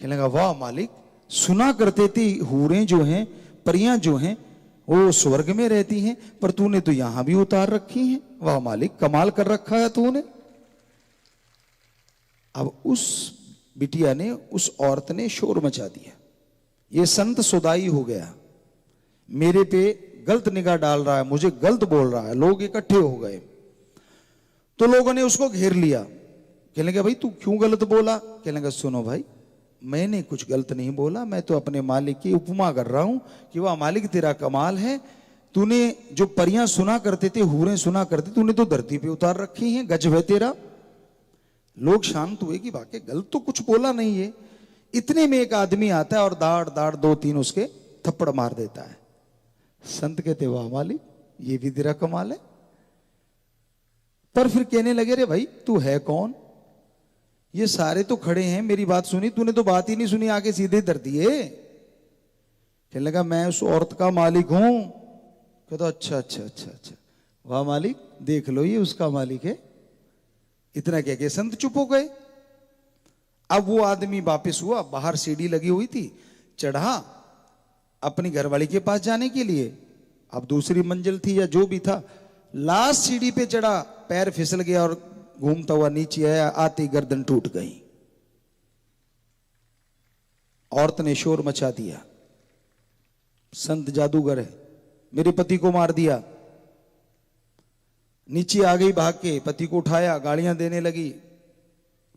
कहने लगा वाह मालिक, सुना करते थे हूरें जो हैं, परियां जो हैं, वो स्वर्ग में रहती हैं, पर तूने तो यहां भी उतार रखी हैं। वाह मालिक कमाल कर रखा है तूने। अब उस बिटिया ने, उस औरत ने शोर मचा दिया, ये संत सुदाई हो गया, मेरे पे गलत निगाह डाल रहा है, मुझे गलत बोल रहा है। लोग इकट्ठे हो गए, तो लोगों ने उसको घेर लिया। कहने लगा भाई तू क्यों गलत बोला? कहने लगा सुनो भाई, मैंने कुछ गलत नहीं बोला, मैं तो अपने मालिक की उपमा कर रहा हूं कि वह मालिक तेरा कमाल है। तूने जो परियां सुना करते थे, हूरें सुना करते, तूने तो धरती पे उतार रखी हैं, गजब है तेरा। लोग शांत हुए कि वाकई गलत तो कुछ बोला नहीं है। इतने में एक आदमी आता है और दाड़ दाड़ 2-3 उसके थप्पड़ मार देता है। संत कहते वाह मालिक, ये भी तेरा कमाल है। पर फिर कहने लगे रे भाई तू है कौन? ये सारे तो खड़े हैं, मेरी बात सुनी, तूने तो बात ही नहीं सुनी, आके सीधे धर दिए। कहने लगा मैं उस औरत का मालिक हूं। कहता अच्छा अच्छा अच्छा अच्छा, वाह मालिक, देख लो ये उसका मालिक है। इतना कह के संत चुप हो गए। अब वो आदमी वापिस हुआ, बाहर सीढ़ी लगी हुई थी, चढ़ा अपनी घरवाली के पास जाने के लिए। अब दूसरी मंजिल थी या जो भी था, लास्ट सीढ़ी पे चढ़ा, पैर फिसल गया और घूमता हुआ नीचे आया, आती गर्दन टूट गई। औरत ने शोर मचा दिया, संत जादूगर है, मेरे पति को मार दिया। नीचे आ गई भाग के, पति को उठाया, गालियां देने लगी।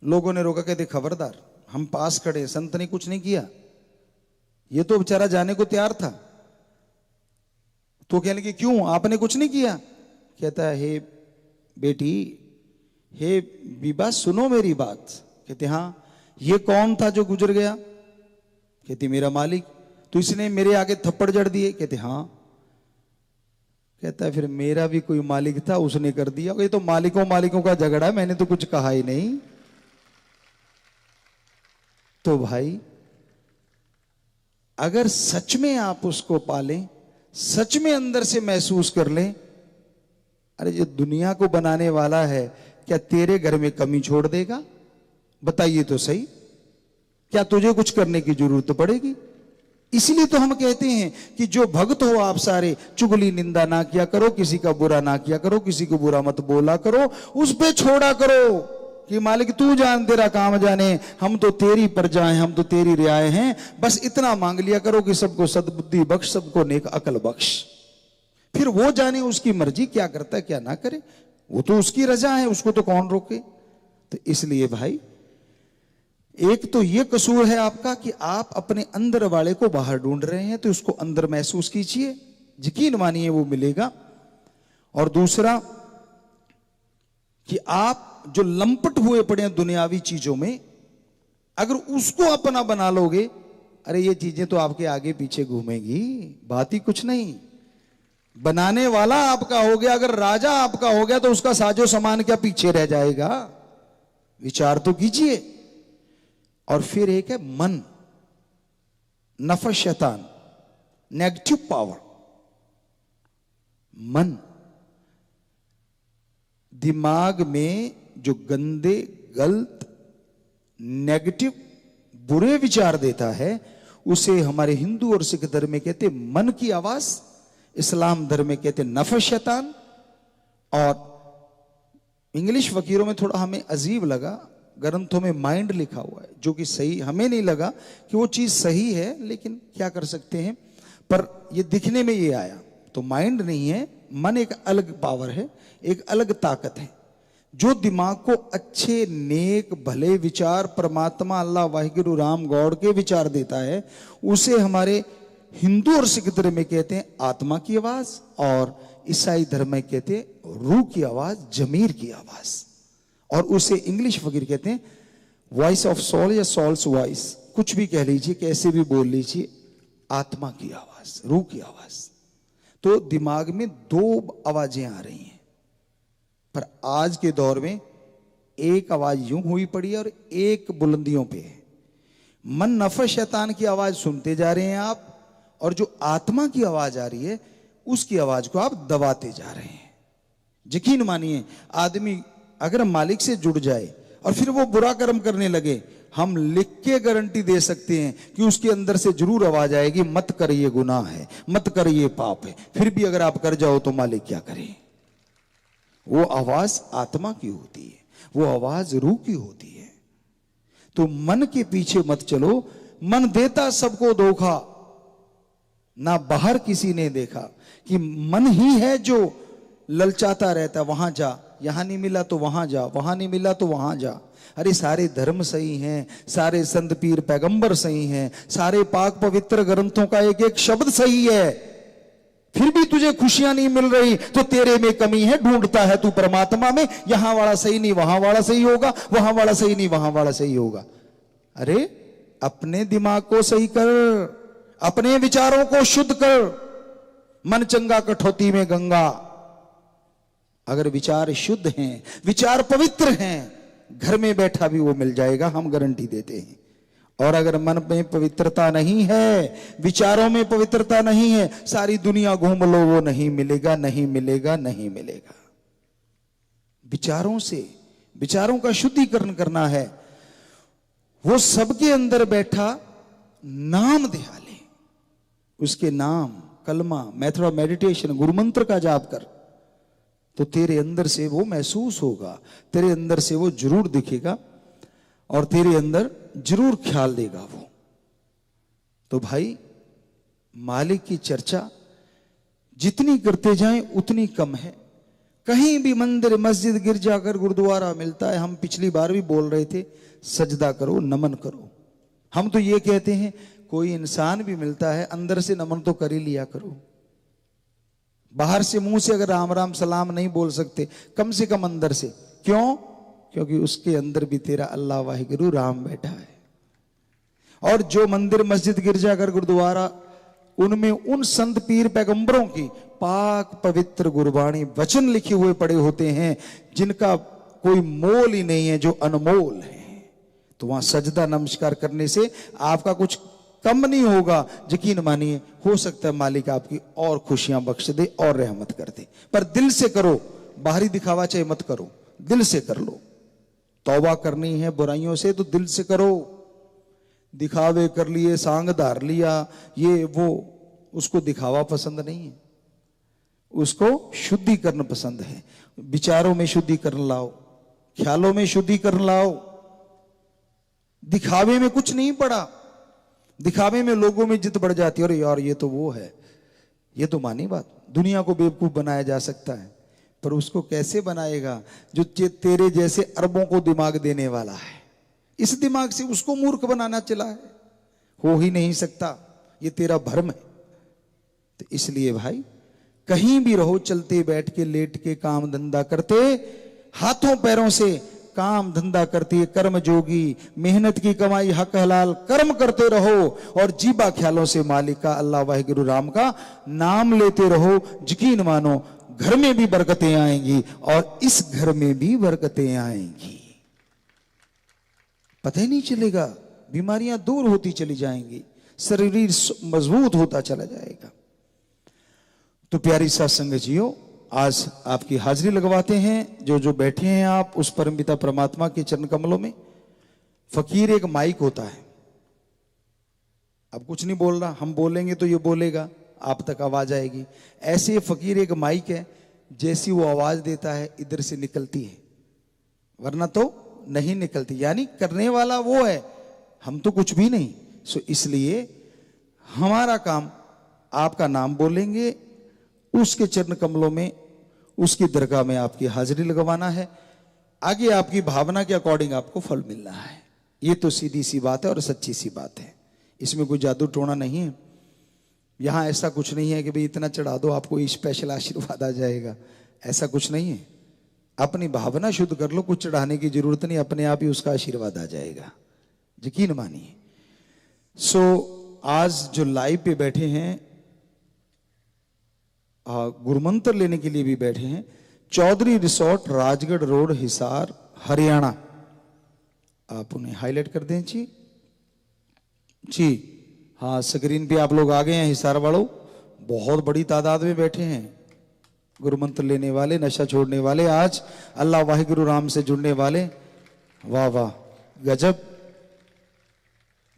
लोगों ने रोका, कहते खबरदार, हम पास खड़े, संत ने कुछ नहीं किया, ये तो बेचारा जाने को तैयार था। तो कहने लगी क्यों, आपने कुछ नहीं किया? कहता है हे बेटी, हे बीबा, सुनो मेरी बात। कहते हाँ। ये कौन था जो गुजर गया? कहती मेरा मालिक। तो इसने मेरे आगे थप्पड़ जड़ दिए? कहते हाँ। कहता है फिर मेरा भी कोई मालिक था, उसने कर दिया। ये तो मालिकों मालिकों का झगड़ा है, मैंने तो कुछ कहा ही नहीं। तो भाई अगर सच में आप उसको पालें, सच में अंदर से महसूस कर लें, अरे जो दुनिया को बनाने वाला है क्या तेरे घर में कमी छोड़ देगा? बताइए तो सही, क्या तुझे कुछ करने की जरूरत पड़ेगी? इसलिए तो हम कहते हैं कि जो भक्त हो आप सारे, चुगली निंदा ना किया करो, किसी का बुरा ना किया करो, किसी को बुरा मत बोला करो, उस पे छोड़ा करो कि मालिक तू जान, तेरा काम जाने, हम तो तेरी प्रजा हैं, हम तो तेरी रियाए हैं। बस इतना मांग लिया करो कि सबको सद्बुद्धि बख्श, सबको नेक अकल बख्श। फिर वो जाने उसकी मर्जी, क्या करता है क्या ना करे, वो तो उसकी रजा है, उसको तो कौन रोके। तो इसलिए भाई एक तो ये कसूर है आपका कि आप अपने अंदर वाले को बाहर ढूंढ रहे हैं, तो उसको अंदर महसूस कीजिए, यकीन मानिए वो मिलेगा। और दूसरा कि आप जो लंपट हुए पड़े हैं दुनियावी चीजों में, अगर उसको अपना बना लोगे, अरे ये चीजें तो आपके आगे पीछे घूमेंगी, बात ही कुछ नहीं। बनाने वाला आपका हो गया, अगर राजा आपका हो गया, तो उसका साजो सामान क्या पीछे रह जाएगा? विचार तो कीजिए। और फिर एक है मन, नफस शैतान, नेगेटिव पावर। मन दिमाग में जो गंदे, गलत, नेगेटिव, बुरे विचार देता है, उसे हमारे हिंदू और सिख धर्म में कहते मन की आवाज, इस्लाम धर्म में कहते नफस शैतान। और इंग्लिश फकीरों में थोड़ा हमें अजीब लगा, ग्रंथों में माइंड लिखा हुआ है, जो कि सही हमें नहीं लगा कि वो चीज सही है, लेकिन क्या कर सकते हैं। पर ये दिखने में ये आया, तो माइंड नहीं है, मन एक अलग पावर है, एक अलग ताकत है, जो दिमाग को अच्छे, नेक, भले विचार, परमात्मा, अल्लाह, वाहिगुरु, राम, गॉड के विचार देता है। उसे हमारे हिंदू और सिख धर्म में कहते हैं आत्मा की आवाज, और ईसाई धर्म में कहते हैं रूह की आवाज, जमीर की आवाज। और उसे इंग्लिश फकीर कहते हैं वॉइस ऑफ सोल या सोल्स वॉइस, कुछ भी कह लीजिए, कैसे भी बोल लीजिए, आत्मा की आवाज, रूह की आवाज। तो दिमाग में 2 आवाजें आ रही हैं, पर आज के दौर में एक आवाज यूं हुई पड़ी है और एक बुलंदियों पे है। मन नफस शैतान की आवाज सुनते जा रहे हैं आप, और जो आत्मा की आवाज आ रही है उसकी आवाज को आप दबाते जा रहे हैं। यकीन मानिए, आदमी अगर मालिक से जुड़ जाए और फिर वो बुरा कर्म करने लगे, हम लिख के गारंटी दे सकते हैं कि उसके अंदर से जरूर आवाज आएगी, मत कर, ये गुनाह है, मत कर, ये पाप है। फिर भी अगर आप कर जाओ तो मालिक क्या करे? वो आवाज आत्मा की होती है, वो आवाज रूह की होती है। तो मन के पीछे मत चलो। मन देता सबको धोखा, ना बाहर किसी ने देखा कि मन ही है जो ललचाता रहता, वहां जा, यहां नहीं मिला तो वहां जा, वहां नहीं मिला तो वहां जा। अरे सारे धर्म सही हैं, सारे संत पीर पैगंबर सही हैं, सारे पाक पवित्र ग्रंथों का एक एक शब्द सही है, फिर भी तुझे खुशियां नहीं मिल रही तो तेरे में कमी है, ढूंढता है तू परमात्मा में। यहां वाला सही नहीं वहां वाला सही होगा, वहां वाला सही नहीं वहां वाला सही होगा। अरे अपने दिमाग को सही कर, अपने विचारों को शुद्ध कर। मन चंगा कठौती में गंगा। अगर विचार शुद्ध हैं, विचार पवित्र हैं, घर में बैठा भी वो मिल जाएगा, हम गारंटी देते हैं। और अगर मन में पवित्रता नहीं है, विचारों में पवित्रता नहीं है, सारी दुनिया घूम लो वो नहीं मिलेगा, नहीं मिलेगा, नहीं मिलेगा। विचारों से, विचारों का शुद्धिकरण करना है। वो सबके अंदर बैठा नाम ध्यान ले, उसके नाम, कलमा, मेथड ऑफ मेडिटेशन, गुरु मंत्र का जाप कर, तो तेरे अंदर से वो महसूस होगा, तेरे अंदर से वो जरूर दिखेगा और तेरे अंदर जरूर ख्याल देगा वो। तो भाई मालिक की चर्चा जितनी करते जाएं उतनी कम है। कहीं भी मंदिर, मस्जिद, गिरजाघर, गुरुद्वारा मिलता है, हम पिछली बार भी बोल रहे थे, सजदा करो, नमन करो। हम तो ये कहते हैं कोई इंसान भी मिलता है, अंदर से नमन तो कर ही लिया करो। बाहर से मुंह से अगर राम राम सलाम नहीं बोल सकते, कम से कम अंदर से। क्यों? क्योंकि उसके अंदर भी तेरा अल्लाह वाहिगुरु राम बैठा है। और जो मंदिर, मस्जिद, गिरजाघर, गुरुद्वारा, उनमें उन संत पीर पैगंबरों की पाक पवित्र गुरबाणी वचन लिखे हुए पड़े होते हैं जिनका कोई मोल ही नहीं है, जो अनमोल है। तो वहां सजदा नमस्कार करने से आपका कुछ कम नहीं होगा। यकीन मानिए, हो सकता है मालिक आपकी और खुशियां बख्श दे और रहमत कर दे, पर दिल से करो। बाहरी दिखावा चाहे मत करो, दिल से कर लो। तौबा करनी है बुराइयों से तो दिल से करो। दिखावे कर लिए, सांग धार लिया, ये वो, उसको दिखावा पसंद नहीं है, उसको शुद्धिकरण पसंद है। विचारों में शुद्धिकरण लाओ, ख्यालों में शुद्धिकरण लाओ। दिखावे में कुछ नहीं पड़ा। दिखावे में लोगों में जिद बढ़ जाती है, अरे यार ये तो वो है, ये तो मानी बात। दुनिया को बेवकूफ बनाया जा सकता है, पर उसको कैसे बनाएगा जो तेरे जैसे अरबों को दिमाग देने वाला है। इस दिमाग से उसको मूर्ख बनाना चला है, हो ही नहीं सकता। ये तेरा भ्रम है। तो इसलिए भाई कहीं भी रहो, चलते बैठ के, लेट के, काम धंधा करते, हाथों पैरों से काम धंधा करती है, कर्म जोगी, मेहनत की कमाई हक हलाल कर्म करते रहो और जीबा ख्यालों से मालिक का, अल्लाह वाहिगुरु राम का नाम लेते रहो। यकीन मानो घर में भी बरकतें आएंगी और इस घर में भी बरकतें आएंगी। पता ही नहीं चलेगा, बीमारियां दूर होती चली जाएंगी, शरीर मजबूत होता चला जाएगा। तो प्यारी सत्संग जियो, आज आपकी हाजिरी लगवाते हैं। जो जो बैठे हैं आप उस परमपिता परमात्मा के चरण कमलों में। फकीर एक माइक होता है, अब कुछ नहीं बोल रहा, हम बोलेंगे तो ये बोलेगा, आप तक आवाज आएगी। ऐसे फकीर एक माइक है, जैसी वो आवाज देता है इधर से निकलती है, वरना तो नहीं निकलती। यानी करने वाला वो है, हम तो कुछ भी नहीं। सो इसलिए हमारा काम आपका नाम बोलेंगे, उसके चरण कमलों में, उसकी दरगाह में आपकी हाजिरी लगवाना है। आगे आपकी भावना के अकॉर्डिंग आपको फल मिलना है। ये तो सीधी सी बात है और सच्ची सी बात है, इसमें कोई जादू टोना नहीं है। यहां ऐसा कुछ नहीं है कि भाई इतना चढ़ा दो आपको स्पेशल आशीर्वाद आ जाएगा, ऐसा कुछ नहीं है। अपनी भावना शुद्ध कर लो, कुछ चढ़ाने की जरूरत नहीं, अपने आप ही उसका आशीर्वाद आ जाएगा, यकीन मानिए। सो आज जो लाइव पे बैठे हैं, गुरुमंत्र लेने के लिए भी बैठे हैं, चौधरी रिसोर्ट, राजगढ़ रोड, हिसार, हरियाणा। आप उन्हें हाईलाइट कर दें जी। जी हाँ, स्क्रीन पे आप लोग आ गए हैं हिसार वालों, बहुत बड़ी तादाद में बैठे हैं गुरुमंत्र लेने वाले, नशा छोड़ने वाले, आज अल्लाह वाहिगुरु राम से जुड़ने वाले। वाह वाह, गजब,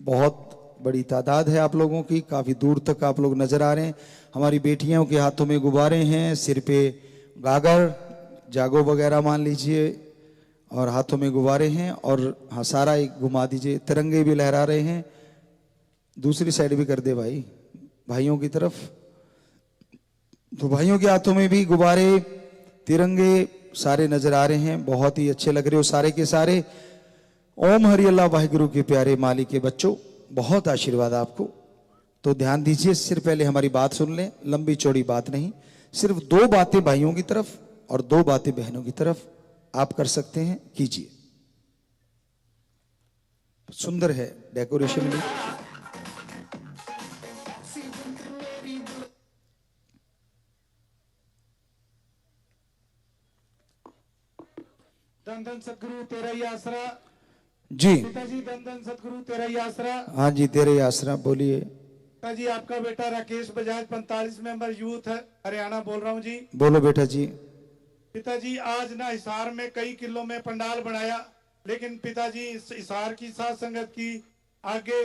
बहुत बड़ी तादाद है आप लोगों की, काफी दूर तक आप लोग नजर आ रहे हैं। हमारी बेटियों के हाथों में गुब्बारे हैं, सिर पे गागर, जागो वगैरह मान लीजिए, और हाथों में गुब्बारे हैं। और हाँ, सारा एक घुमा दीजिए, तिरंगे भी लहरा रहे हैं। दूसरी साइड भी कर दे भाई, भाइयों की तरफ। तो भाइयों के हाथों में भी गुब्बारे, तिरंगे सारे नजर आ रहे हैं, बहुत ही अच्छे लग रहे हो सारे के सारे। ओम हरि अल्लाह वाहिगुरु के प्यारे मालिक के बच्चों, बहुत आशीर्वाद आपको। तो ध्यान दीजिए, सिर्फ पहले हमारी बात सुन लें, लंबी चौड़ी बात नहीं, सिर्फ 2 बातें भाइयों की तरफ और 2 बातें बहनों की तरफ आप कर सकते हैं, कीजिए। सुंदर है डेकोरेशन भी। धन धन सतगुरु तेरा ही आसरा। जी पिताजी धन धन सतगुरु तेरा ही आसरा। हाँ जी, तेरे ही आसरा। बोलिए। पिताजी आपका बेटा राकेश बजाज 45 मेंबर यूथ है, हरियाणा बोल रहा हूँ जी। बोलो बेटा जी। पिताजी आज ना हिसार में कई किलो में पंडाल बनाया, लेकिन पिताजी इस हिसार की साथ संगत की आगे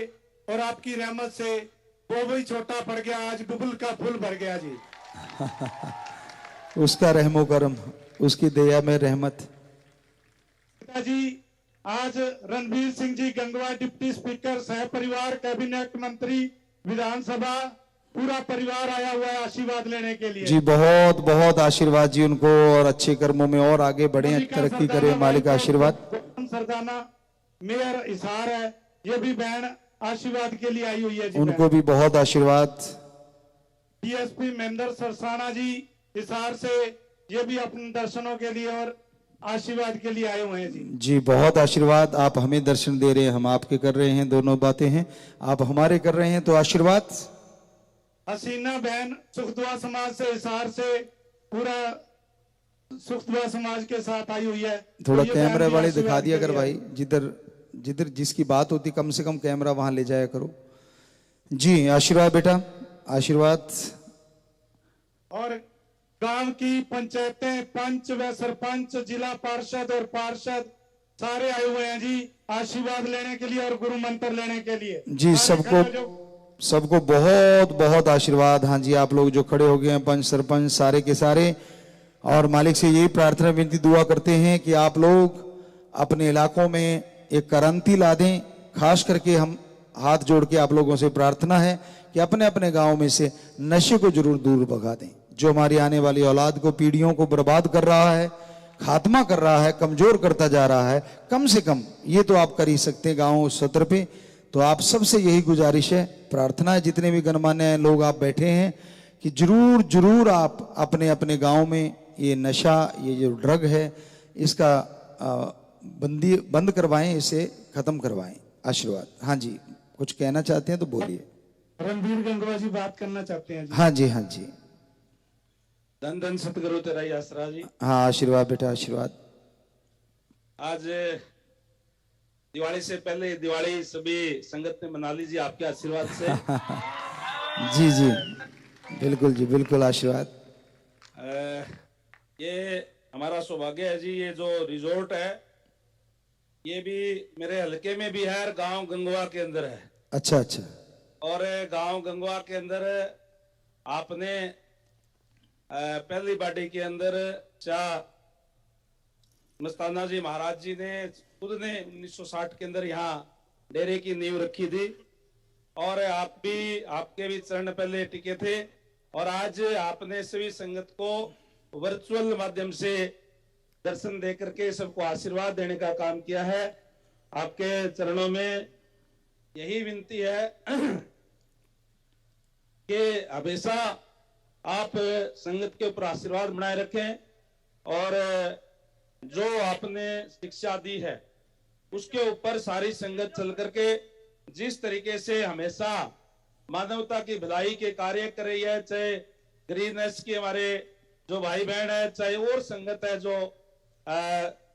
और आपकी रहमत से वो भी छोटा पड़ गया, आज बुबुल का फूल भर गया जी। उसका रहमो करम, उसकी दया में रहमत। पिताजी आज रणवीर सिंह जी गंगवा डिप्टी स्पीकर, सह परिवार कैबिनेट मंत्री, विधानसभा, पूरा परिवार आया हुआ है आशीर्वाद लेने के लिए जी। बहुत बहुत आशीर्वाद जी उनको, और अच्छे कर्मों में और आगे बढ़े, तरक्की करे, मालिक का आशीर्वाद। सरदाना मेयर हिसार है, ये भी बहन आशीर्वाद के लिए आई हुई है जी। उनको भी बहुत आशीर्वाद। डीएसपी महेंद्र सरसाना जी हिसार से, ये भी अपने दर्शनों के लिए और आशीर्वाद के लिए आए हुए हैं जी। जी बहुत आशीर्वाद। आप हमें दर्शन दे रहे हैं, हम आपके कर रहे हैं, दोनों बातें हैं। आप हमारे कर रहे हैं तो आशीर्वाद। हसीना बहन सुखदुआ समाज से, हिसार से, पूरा सुखदुआ समाज के साथ आई हुई है। थोड़ा तो कैमरा वाले दिखा दिया कर भाई, जिधर जिधर जिसकी बात होती कम से कम कैमरा वहां ले जाया करो जी। आशीर्वाद बेटा, आशीर्वाद। और गांव की पंचायतें, पंच व सरपंच, जिला पार्षद और पार्षद सारे आए हुए हैं जी आशीर्वाद लेने के लिए और गुरु मंत्र लेने के लिए जी। सबको बहुत बहुत आशीर्वाद। हाँ जी, आप लोग जो खड़े हो गए हैं, पंच सरपंच सारे के सारे, और मालिक से यही प्रार्थना विनती दुआ करते हैं कि आप लोग अपने इलाकों में एक क्रांति ला दें। खास करके हम हाथ जोड़ के आप लोगों से प्रार्थना है कि अपने अपने गांव में से नशे को जरूर दूर भगा दें, जो हमारी आने वाली औलाद को, पीढ़ियों को बर्बाद कर रहा है, खात्मा कर रहा है, कमजोर करता जा रहा है। कम से कम ये तो आप कर ही सकते हैं गांव सत्र पे। तो आप सबसे यही गुजारिश है, प्रार्थना है, जितने भी गणमान्य लोग आप बैठे हैं, कि जरूर जरूर आप अपने अपने गांव में ये नशा, ये जो ड्रग है, इसका बंद करवाएं, इसे खत्म करवाएं। आशीर्वाद। हाँ जी, कुछ कहना चाहते हैं तो बोलिए। रणवीर गंगवा जी बात करना चाहते हैं जी। हाँ जी, हाँ जी। धन धन सतगुरु तेरा ही आसरा जी। हाँ आशीर्वाद बेटा, आशीर्वाद। आज दिवाली से पहले दिवाली सभी संगत ने मना लीजिए आपके आशीर्वाद से। जी जी बिल्कुल जी, बिल्कुल आशीर्वाद। ये हमारा सौभाग्य है जी, ये जो रिजोर्ट है ये भी मेरे हलके में भी है, गांव गंगवा के अंदर है। अच्छा अच्छा। और गांव गंगवा के अंदर आपने पहली बाड़ी के अंदर शाह मस्ताना जी महाराज जी ने खुद ने 1960 के अंदर यहाँ डेरे की नींव रखी थी, और आप भी, आपके भी चरण पहले टिके थे, और आज आपने सभी संगत को वर्चुअल माध्यम से दर्शन दे करके सबको आशीर्वाद देने का काम किया है। आपके चरणों में यही विनती है कि हमेशा आप संगत के ऊपर आशीर्वाद बनाए रखें, और जो आपने शिक्षा दी है उसके ऊपर सारी संगत चल करके जिस तरीके से हमेशा मानवता की भलाई के कार्य कर रही है, चाहे ग्रीननेस के हमारे जो भाई बहन है, चाहे और संगत है, जो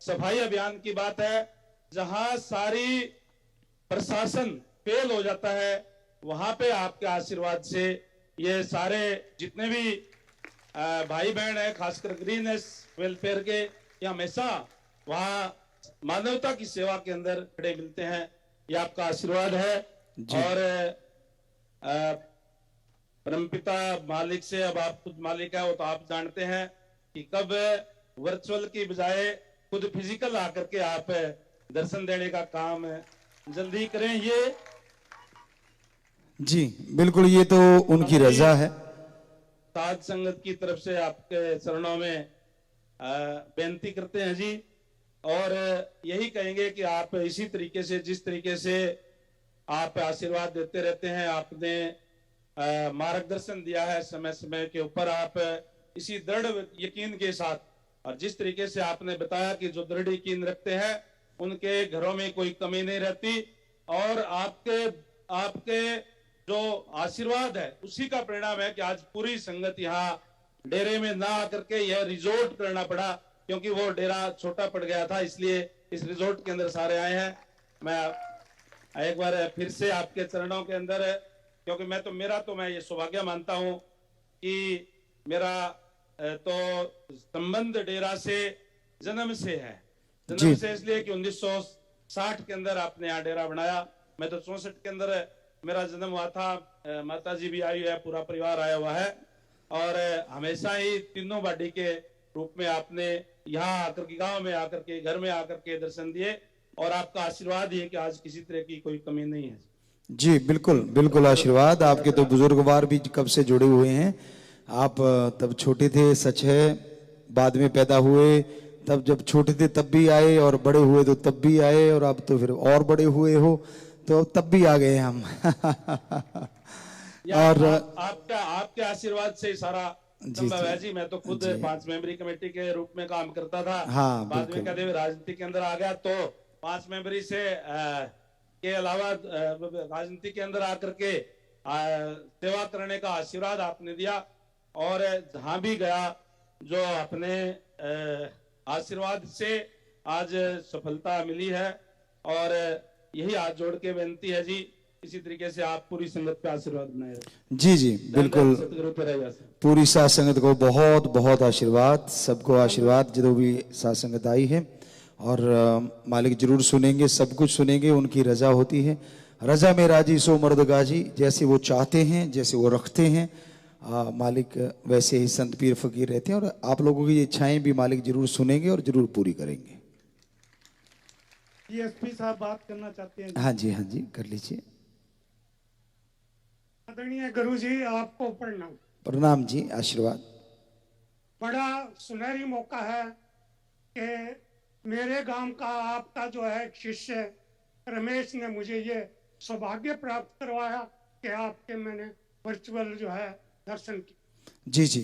सफाई अभियान की बात है, जहां सारी प्रशासन फेल हो जाता है, वहां पे आपके आशीर्वाद से ये सारे जितने भी भाई बहन है, खासकर ग्रीननेस वेलफेयर के, ये हमेशा वहां मानवता की सेवा के अंदर खड़े मिलते हैं। ये आपका आशीर्वाद है। और परमपिता मालिक से, अब आप खुद मालिक है, वो तो आप जानते हैं कि कब वर्चुअल की बजाय खुद फिजिकल आकर के आप दर्शन देने का काम जल्दी करें। ये जी बिल्कुल, ये तो उनकी रजा है। साध संगत की तरफ से आपके चरणों में बेनती करते हैं जी और यही कहेंगे कि आप इसी तरीके से, जिस तरीके से आप आशीर्वाद देते रहते हैं, आपने मार्गदर्शन दिया है समय समय के ऊपर, आप इसी दृढ़ यकीन के साथ, और जिस तरीके से आपने बताया कि जो दृढ़ यकीन रखते हैं उनके घरों में कोई कमी नहीं रहती, और आपके जो आशीर्वाद है उसी का परिणाम है कि आज पूरी संगत यहाँ डेरे में ना आकर के यह रिजोर्ट करना पड़ा, क्योंकि वो डेरा छोटा पड़ गया था, इसलिए इस रिजोर्ट के अंदर सारे आए हैं। मैं एक बार फिर से आपके चरणों के अंदर, क्योंकि मैं ये सौभाग्य मानता हूं कि मेरा तो संबंध डेरा से जन्म से है, जन्म से इसलिए कि 1960 के अंदर आपने यहाँ डेरा बनाया। मैं तो 64 के अंदर मेरा जन्म हुआ था, माता जी भी आई है, पूरा परिवार आया हुआ है, और हमेशा ही तीनों बाडी के रूप में आपने यहाँ आकर के, गांव में आकर के, घर में आकर के दर्शन दिए, और आपका आशीर्वाद ही है कि आज किसी तरह की कोई कमी नहीं है। जी बिल्कुल बिल्कुल, आशीर्वाद। आपके तो बुजुर्गवार भी कब से जुड़े हुए हैं। आप तब छोटे थे, सच है, बाद में पैदा हुए, तब जब छोटे थे तब भी आए, और बड़े हुए तो तब भी आए, और अब तो फिर और बड़े हुए हो तो तब भी आ गए हम। और आपके आशीर्वाद से सारा संभव है जी। मैं तो खुद 5 मेंबरी कमेटी के रूप में काम करता था, हाँ, बाद में कभी राजनीति के अंदर आ गया, तो 5 मेंबरी से के अलावा राजनीति के अंदर आकर के सेवा करने का आशीर्वाद आपने दिया, और जहां भी गया जो अपने आशीर्वाद से आज सफलता मिली है, और यही हाथ जोड़ के बेनती है जी, इसी तरीके से आप पूरी संगत पे आशीर्वाद बनाए रखें। जी जी बिल्कुल, पूरी साथ संगत को बहुत बहुत आशीर्वाद, सबको आशीर्वाद जो भी साथ संगत आई है, और मालिक जरूर सुनेंगे, सब कुछ सुनेंगे, उनकी रजा होती है। रजा में राजी सो मर्द गाजी, जैसे वो चाहते हैं, जैसे वो रखते हैं मालिक, वैसे ही संत पीर फकीर रहते हैं, और आप लोगों की इच्छाएं भी मालिक जरूर सुनेंगे और जरूर पूरी करेंगे। एसपी साहब बात करना चाहते हैं। हाँ जी, हाँ जी, कर लीजिए। आदरणीय गुरु जी, आपको प्रणाम। प्रणाम जी, आशीर्वाद। बड़ा सुनहरी मौका है कि मेरे गांव का आपका जो है शिष्य रमेश ने मुझे ये सौभाग्य प्राप्त करवाया कि आपके मैंने वर्चुअल जो है दर्शन किए। जी जी,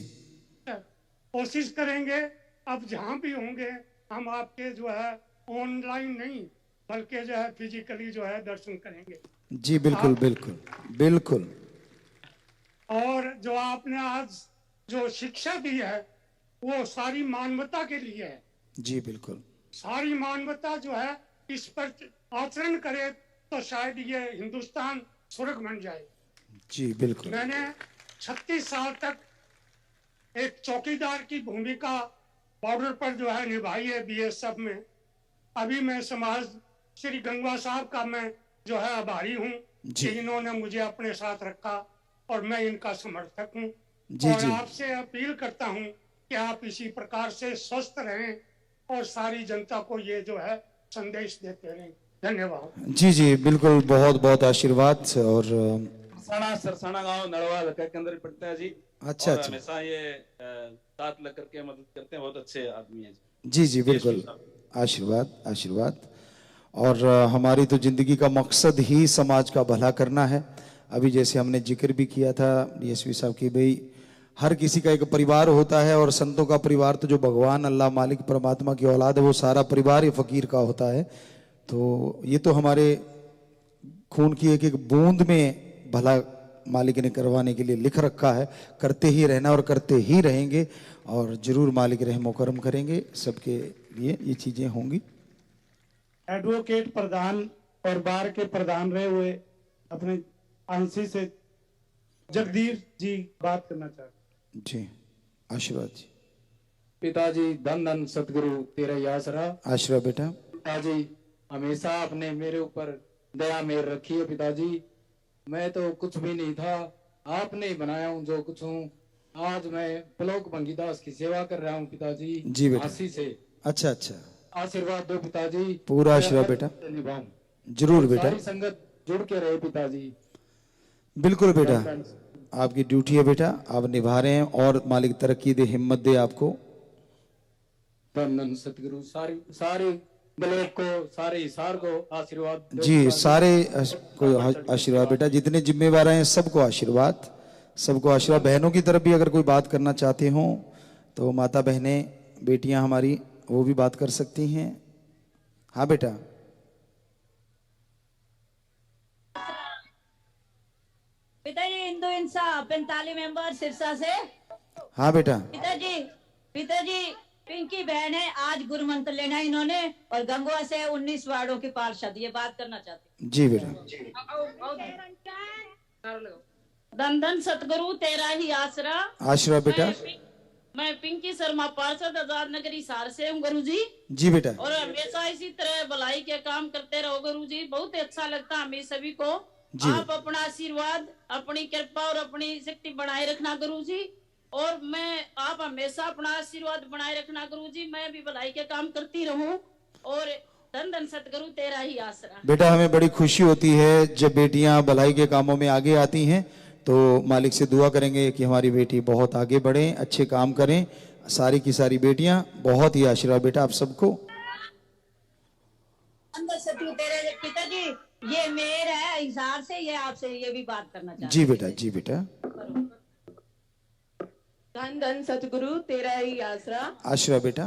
कोशिश करेंगे अब जहां भी होंगे हम आपके जो है ऑनलाइन नहीं बल्कि जो है फिजिकली जो है दर्शन करेंगे। जी बिल्कुल बिल्कुल बिल्कुल। और जो आपने आज जो शिक्षा दी है वो सारी मानवता के लिए है। जी बिल्कुल, सारी मानवता जो है इस पर आचरण करे तो शायद ये हिंदुस्तान स्वर्ग बन जाए। जी बिल्कुल। मैंने 36 साल तक एक चौकीदार की भूमिका बॉर्डर पर जो है निभाई है बीएसएफ में। अभी मैं समाज श्री गंगवा साहब का मैं जो है आभारी हूँ कि इन्होंने मुझे अपने साथ रखा और मैं इनका समर्थक हूँ। और आपसे अपील करता हूँ कि आप इसी प्रकार से स्वस्थ रहें और सारी जनता को ये जो है संदेश देते रहें। धन्यवाद। जी जी बिल्कुल, बहुत बहुत आशीर्वाद। और सरसाना गांव नड़वा के अंदर पड़ता है जी। अच्छा अच्छा, हमेशा ये साथ लग करके मदद करते हैं, बहुत अच्छे आदमी है जी जी बिल्कुल, आशीर्वाद आशीर्वाद। और हमारी तो जिंदगी का मकसद ही समाज का भला करना है। अभी जैसे हमने जिक्र भी किया था डीएसपी साहब की, भाई हर किसी का एक परिवार होता है, और संतों का परिवार तो जो भगवान अल्लाह मालिक परमात्मा की औलाद है वो सारा परिवार ही फकीर का होता है। तो ये तो हमारे खून की एक एक बूंद में भला मालिक ने करवाने के लिए लिख रखा है। करते ही रहना और करते ही रहेंगे, और जरूर मालिक रहमो करम करेंगे, सबके लिए ये चीजें होंगी। एडवोकेट प्रधान और बार के प्रधान रहे हुए अपने आंसी से जगदीश जी बात करना चाहते जी, आशीर्वाद जी। पिताजी धन धन सतगुरु तेरा ही आसरा। आशीर्वाद बेटा। पिताजी हमेशा आपने मेरे ऊपर दया मेर रखी है। पिताजी मैं तो कुछ भी नहीं था, आपने ही बनाया हूँ जो कुछ हूँ। आज मैं ब्लॉक भंगीदास की सेवा कर रहा हूँ पिताजी जी बेटा। आशी से। अच्छा अच्छा, आशीर्वाद दो पिताजी। पूरा आशीर्वाद बेटा, जरूर बेटा। सारी संगत जुड़ के रहे पिताजी। बिल्कुल बेटा, आपकी ड्यूटी है बेटा, आप निभा रहे हैं, और मालिक तरक्की दे, हिम्मत दे आपको। धन धन सतगुरु। सारी ब्लॉक को, सारे हिसार को आशीर्वाद दो जी, पिताजी। सारे को आशीर्वाद बेटा, जितने जिम्मेवार हैं सबको आशीर्वाद, सबको आशीर्वाद। बहनों की तरफ भी अगर कोई बात करना चाहते हो तो माता बहनें, बेटियां हमारी, वो भी बात कर सकती हैं। हाँ बेटा। पिताजी हिंदू इंसाफ 45 मेंबर सिरसा से। हाँ बेटा। पिताजी पिंकी बहन है, आज गुरु मंत्र लेना इन्होंने, और गंगवा से 19 वार्डों की पार्षद, ये बात करना चाहती। जी बेटा। धन धन सतगुरु तेरा ही आसरा। आशीर्वाद बेटा। मैं पिंकी शर्मा पार्षद आजाद नगर हिसार से हूँ गुरु जी। जी बेटा। और हमेशा इसी तरह भलाई के काम करते रहो गुरु जी, बहुत अच्छा लगता है हमें सभी को। आप अपना आशीर्वाद, अपनी कृपा और अपनी शक्ति बनाए रखना गुरु जी, और मैं आप हमेशा अपना आशीर्वाद बनाए रखना गुरु जी, मैं भी भलाई के काम करती रहूं, और धन धन सतगुरु तेरा ही आसरा। बेटा हमें बड़ी खुशी होती है जब बेटियां भलाई के कामों में आगे आती हैं, तो मालिक से दुआ करेंगे कि हमारी बेटी बहुत आगे बढ़े, अच्छे काम करें। सारी की सारी बेटियां, बहुत ही आशीर्वाद बेटा आप सबको। पिताजी ये मेर है हिसार से, ये आपसे ये भी बात करना चाहते। जी बेटा, जी बेटा। धन धन सतगुरु तेरा ही आसरा। आशीर्वाद बेटा।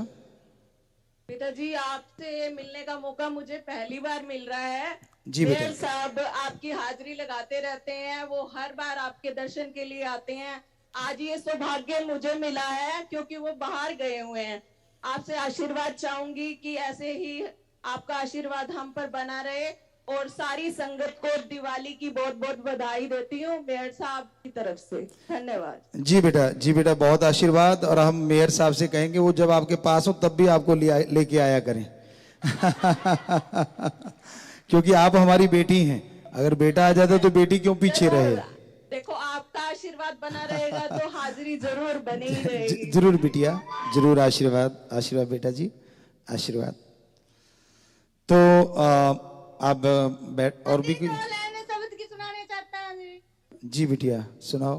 पिताजी आपसे मिलने का मौका मुझे पहली बार मिल रहा है। जी बेटा। मेयर साहब आपकी हाजिरी लगाते रहते हैं, वो हर बार आपके दर्शन के लिए आते हैं। आज ये सौभाग्य मुझे मिला है क्योंकि वो बाहर गए हुए हैं। आपसे आशीर्वाद चाहूंगी कि ऐसे ही आपका आशीर्वाद हम पर बना रहे, और सारी संगत को दिवाली की बहुत बहुत बधाई देती हूँ मेयर साहब की तरफ से। धन्यवाद। जी बेटा, जी बेटा, बहुत आशीर्वाद। और हम मेयर साहब से कहेंगे वो जब आपके पास हो तब भी आपको लेके आया करें क्योंकि आप हमारी बेटी हैं। अगर बेटा आ जाता तो बेटी क्यों पीछे रहे। देखो आपका आशीर्वाद बना रहेगा तो हाजिरी जरूर बनी ही रहेगी। जरूर बिटिया, जरूर। आशीर्वाद, आशीर्वाद बेटा जी, आशीर्वाद। तो आप बैठ, और भी कुछ शब्द की सुनाने चाहता है जी बिटिया, सुनाओ।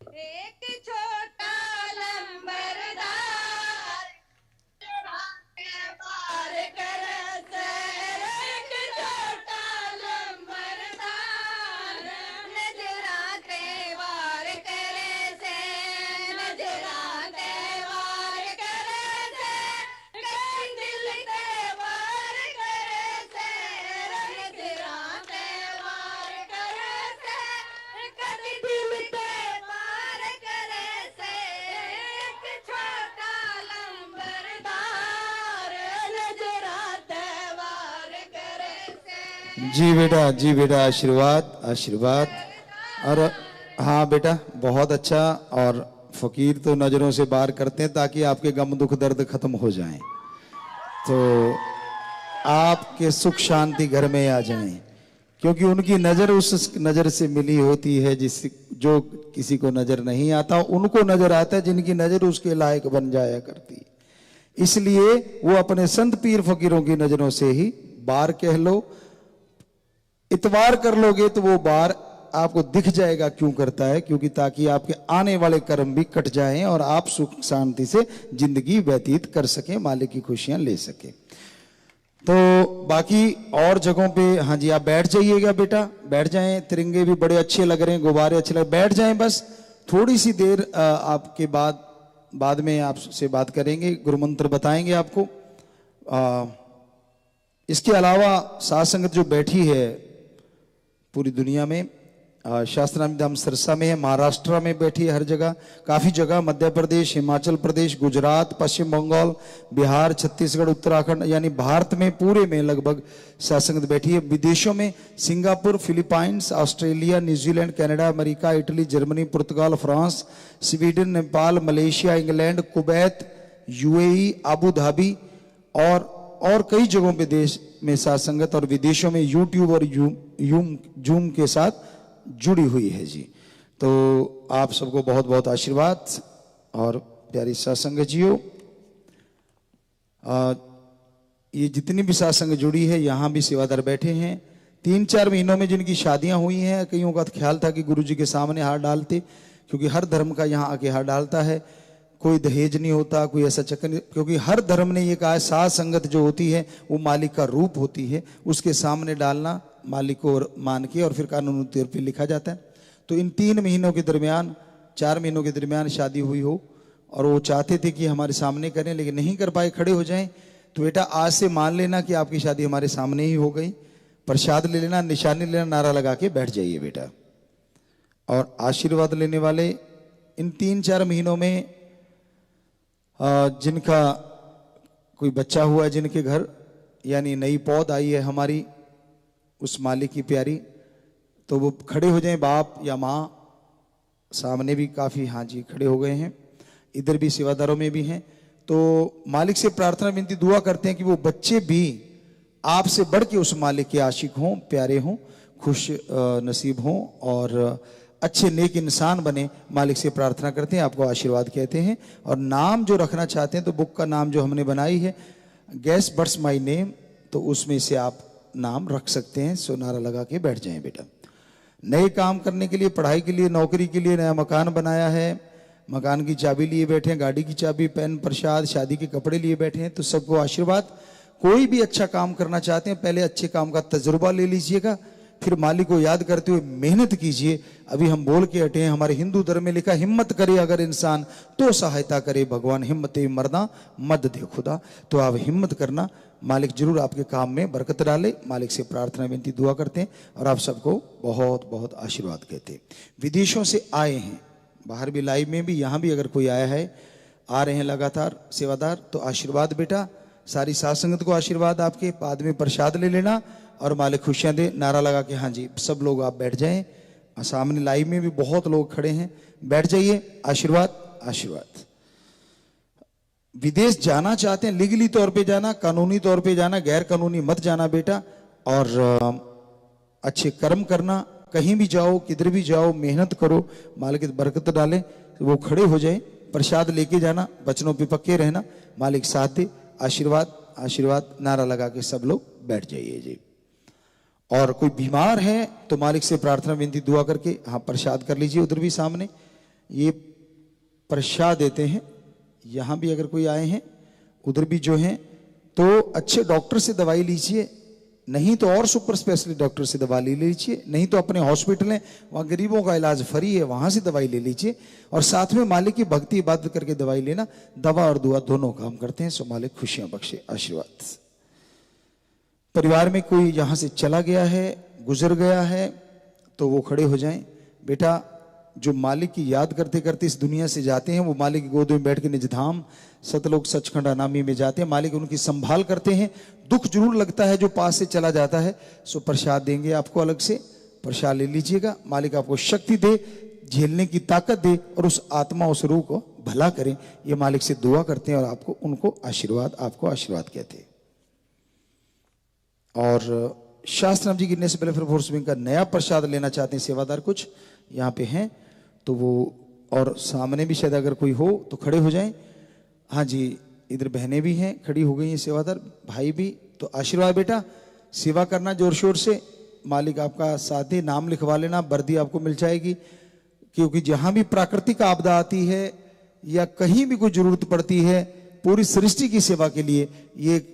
एक छोटा लंबरदार पार करे से, एक छोटा लंबरदार नजराते वार करे से, नजराते वार करे से, कई दिल ते वार करे से, नजराते वार करे से, कई दिल ते वार करे से, एक छोटा लंबरदार नजराते वार करे से। जी बेटा, जी बेटा, आशीर्वाद, आशीर्वाद। और हाँ बेटा, बहुत अच्छा। और फकीर तो नजरों से बार करते हैं ताकि आपके गम दुख दर्द खत्म हो जाएं, तो आपके सुख शांति घर में आ जाएं, क्योंकि उनकी नजर उस नजर से मिली होती है जिस जो किसी को नजर नहीं आता, उनको नजर आता है जिनकी नजर उसके लायक बन जाया करती। इसलिए वो अपने संत पीर फकीरों की नजरों से ही बार कह लो, इतवार कर लोगे तो वो बार आपको दिख जाएगा क्यों करता है, क्योंकि ताकि आपके आने वाले कर्म भी कट जाएं और आप सुख शांति से जिंदगी व्यतीत कर सकें, मालिक की खुशियां ले सकें। तो बाकी और जगहों पे, हाँ जी, आप बैठ जाइएगा बेटा, बैठ जाएं। तिरंगे भी बड़े अच्छे लग रहे हैं, गुब्बारे अच्छे लग, बैठ जाएं। बस थोड़ी सी देर आपके बाद में आपसे बात करेंगे, गुरु मंत्र बताएंगे आपको। इसके अलावा साध संगत जो बैठी है पूरी दुनिया में, शास्त्राम धाम सिरसा में है, महाराष्ट्र में बैठी है, हर जगह, काफी जगह, मध्य प्रदेश, हिमाचल प्रदेश, गुजरात, पश्चिम बंगाल, बिहार, छत्तीसगढ़, उत्तराखंड, यानी भारत में पूरे में लगभग साध संगत बैठी है। विदेशों में Singapore, Philippines, Australia, New Zealand, Canada, America, Italy, Germany, पुर्तगाल, France, Sweden, Nepal, Malaysia, England, Kuwait, UAE, Abu Dhabi और कई जगहों पे देश में साध संगत, और विदेशों में यूट्यूब और जूम के साथ जुड़ी हुई है जी। तो आप सबको बहुत बहुत आशीर्वाद। और प्यारी साध संगत जियो, ये जितनी भी साध संगत जुड़ी है, यहाँ भी सेवादार बैठे हैं। 3-4 महीनों में जिनकी शादियां हुई हैं, कईयों का ख्याल था कि गुरु जी के सामने हाथ डालते, क्योंकि हर धर्म का यहाँ आके हाथ डालता है। कोई दहेज नहीं होता, कोई ऐसा चक्कर नहीं, क्योंकि हर धर्म ने ये कहा है साध संगत जो होती है वो मालिक का रूप होती है, उसके सामने डालना मालिक को मान के और फिर कानूनी तौर पे लिखा जाता है। तो इन 3 महीनों के दरमियान 4 महीनों के दरमियान शादी हुई हो और वो चाहते थे कि हमारे सामने करें लेकिन नहीं कर पाए, खड़े हो जाएं, तो बेटा आज से मान लेना कि आपकी शादी हमारे सामने ही हो गई। प्रसाद ले लेना, निशानी लेना, नारा लगा के बैठ जाइए बेटा। और आशीर्वाद लेने वाले इन 3-4 महीनों में जिनका कोई बच्चा हुआ है, जिनके घर यानी नई पौध आई है हमारी उस मालिक की प्यारी, तो वो खड़े हो जाएं, बाप या माँ। सामने भी काफ़ी हाँ जी खड़े हो गए हैं, इधर भी सेवादारों में भी हैं। तो मालिक से प्रार्थना विनती दुआ करते हैं कि वो बच्चे भी आपसे बढ़ के उस मालिक के आशिक हों, प्यारे हों, खुश नसीब हों और अच्छे नेक इंसान बने। मालिक से प्रार्थना करते हैं, आपको आशीर्वाद कहते हैं। और नाम जो रखना चाहते हैं तो बुक का नाम जो हमने बनाई है गैस बर्ड्स माई नेम, तो उसमें से आप नाम रख सकते हैं। सो नारा लगा के बैठ जाएं बेटा। नए काम करने के लिए, पढ़ाई के लिए, नौकरी के लिए नया मकान बनाया है, मकान की चाबी लिए बैठे हैं, गाड़ी की चाबी, पेन, प्रसाद, शादी के कपड़े लिए बैठे हैं, तो सबको आशीर्वाद। कोई भी अच्छा काम करना चाहते हैं पहले अच्छे काम का तजुर्बा ले लीजिएगा, फिर मालिक को याद करते हुए मेहनत कीजिए। अभी हम बोल के हटे हैं, हमारे हिंदू धर्म में लिखा हिम्मत करे अगर इंसान तो सहायता करे भगवान, हिम्मत मरना मद दे खुदा। तो आप हिम्मत करना, मालिक जरूर आपके काम में बरकत डाले। मालिक से प्रार्थना विनती दुआ करते हैं और आप सबको बहुत बहुत आशीर्वाद कहते हैं। विदेशों से आए हैं, बाहर भी लाइव में भी, यहाँ भी अगर कोई आया है, आ रहे हैं लगातार सेवादार, तो आशीर्वाद बेटा। सारी साथ संगत को आशीर्वाद आपके। बाद में प्रसाद ले लेना और मालिक खुशियां दे। नारा लगा के हाँ जी सब लोग आप बैठ जाएं। सामने लाइव में भी बहुत लोग खड़े हैं, बैठ जाइए। आशीर्वाद आशीर्वाद। विदेश जाना चाहते हैं, लीगली तौर पे जाना, कानूनी तौर पे जाना, गैर कानूनी मत जाना बेटा। और अच्छे कर्म करना, कहीं भी जाओ, किधर भी जाओ, मेहनत करो, मालिक बरकत डाले। वो खड़े हो जाए, प्रसाद लेके जाना, बचनों पे पक्के रहना, मालिक साथ दे। आशीर्वाद आशीर्वाद। नारा लगा के सब लोग बैठ जाइए जी। और कोई बीमार है तो मालिक से प्रार्थना विनती दुआ करके हाँ प्रसाद कर लीजिए। उधर भी सामने ये प्रसाद देते हैं, यहाँ भी अगर कोई आए हैं, उधर भी जो हैं, तो अच्छे डॉक्टर से दवाई लीजिए, नहीं तो और सुपर स्पेशलिस्ट डॉक्टर से दवा ले लीजिए, नहीं तो अपने हॉस्पिटल है वहाँ गरीबों का इलाज फ्री है, वहाँ से दवाई ले लीजिए। और साथ में मालिक की भक्ति इबादत करके दवाई लेना। दवा और दुआ दोनों काम करते हैं। सो मालिक खुशियां बख्शे। आशीर्वाद। परिवार में कोई यहाँ से चला गया है, गुजर गया है, तो वो खड़े हो जाएं बेटा। जो मालिक की याद करते करते इस दुनिया से जाते हैं, वो मालिक की गोद में बैठ के निज धाम सतलोक सचखंड अनामी में जाते हैं। मालिक उनकी संभाल करते हैं। दुख जरूर लगता है जो पास से चला जाता है। सो प्रसाद देंगे आपको, अलग से प्रसाद ले लीजिएगा। मालिक आपको शक्ति दे, झेलने की ताकत दे और उस आत्मा उस रूह को भला करें। ये मालिक से दुआ करते हैं और आपको उनको आशीर्वाद, आपको आशीर्वाद कहते हैं। और शास्त्र नाम जी की नेशनल वेलफेयर फोर्स विंग का नया प्रसाद लेना चाहते हैं सेवादार, कुछ यहाँ पे हैं तो वो, और सामने भी शायद अगर कोई हो तो खड़े हो जाएं। हाँ जी, इधर बहनें भी हैं, खड़ी हो गई हैं सेवादार, भाई भी। तो आशीर्वाद बेटा, सेवा करना जोर शोर से, मालिक आपका साथ दे। नाम लिखवा लेना, वर्दी आपको मिल जाएगी। क्योंकि जहां भी प्राकृतिक आपदा आती है या कहीं भी कोई जरूरत पड़ती है, पूरी सृष्टि की सेवा के लिए ये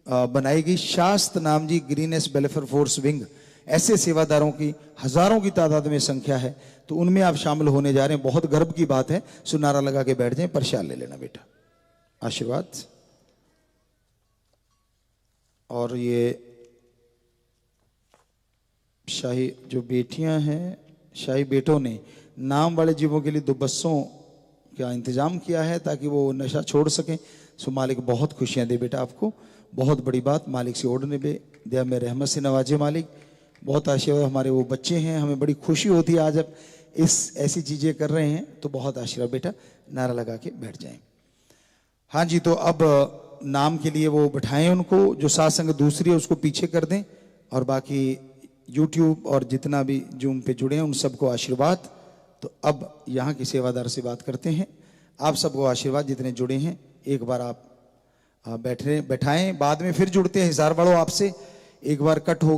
बनाई गई शास्त्र नाम जी ग्रीनेस वेलफेयर फोर्स विंग। ऐसे सेवादारों की हजारों की तादाद में संख्या है, तो उनमें आप शामिल होने जा रहे हैं। बहुत गर्व की बात है। सो नारा लगा के बैठ जाएं, प्रसाद ले लेना बेटा। आशीर्वाद। और ये शाही जो बेटियां हैं, शाही बेटों ने नाम वाले जीवों के लिए 2 बसों का इंतजाम किया है ताकि वो नशा छोड़ सकें। सो मालिक बहुत खुशियां दे बेटा आपको, बहुत बड़ी बात। मालिक से ओढ़ने पे दया में रहमत से नवाजे मालिक। बहुत आशीर्वाद। हमारे वो बच्चे हैं, हमें बड़ी खुशी होती है आज अब इस ऐसी चीजें कर रहे हैं, तो बहुत आशीर्वाद बेटा। नारा लगा के बैठ जाएं। हाँ जी, तो अब नाम के लिए वो बिठाएं उनको। जो साथ संग दूसरी है उसको पीछे कर दें। और बाकी यूट्यूब और जितना भी जूम पे जुड़े हैं उन सबको आशीर्वाद। तो अब यहाँ के सेवादार से बात करते हैं। आप सबको आशीर्वाद, जितने जुड़े हैं एक बार आप बैठाएं, बाद में फिर जुड़ते हैं। हिसार वालों आपसे एक बार कट हो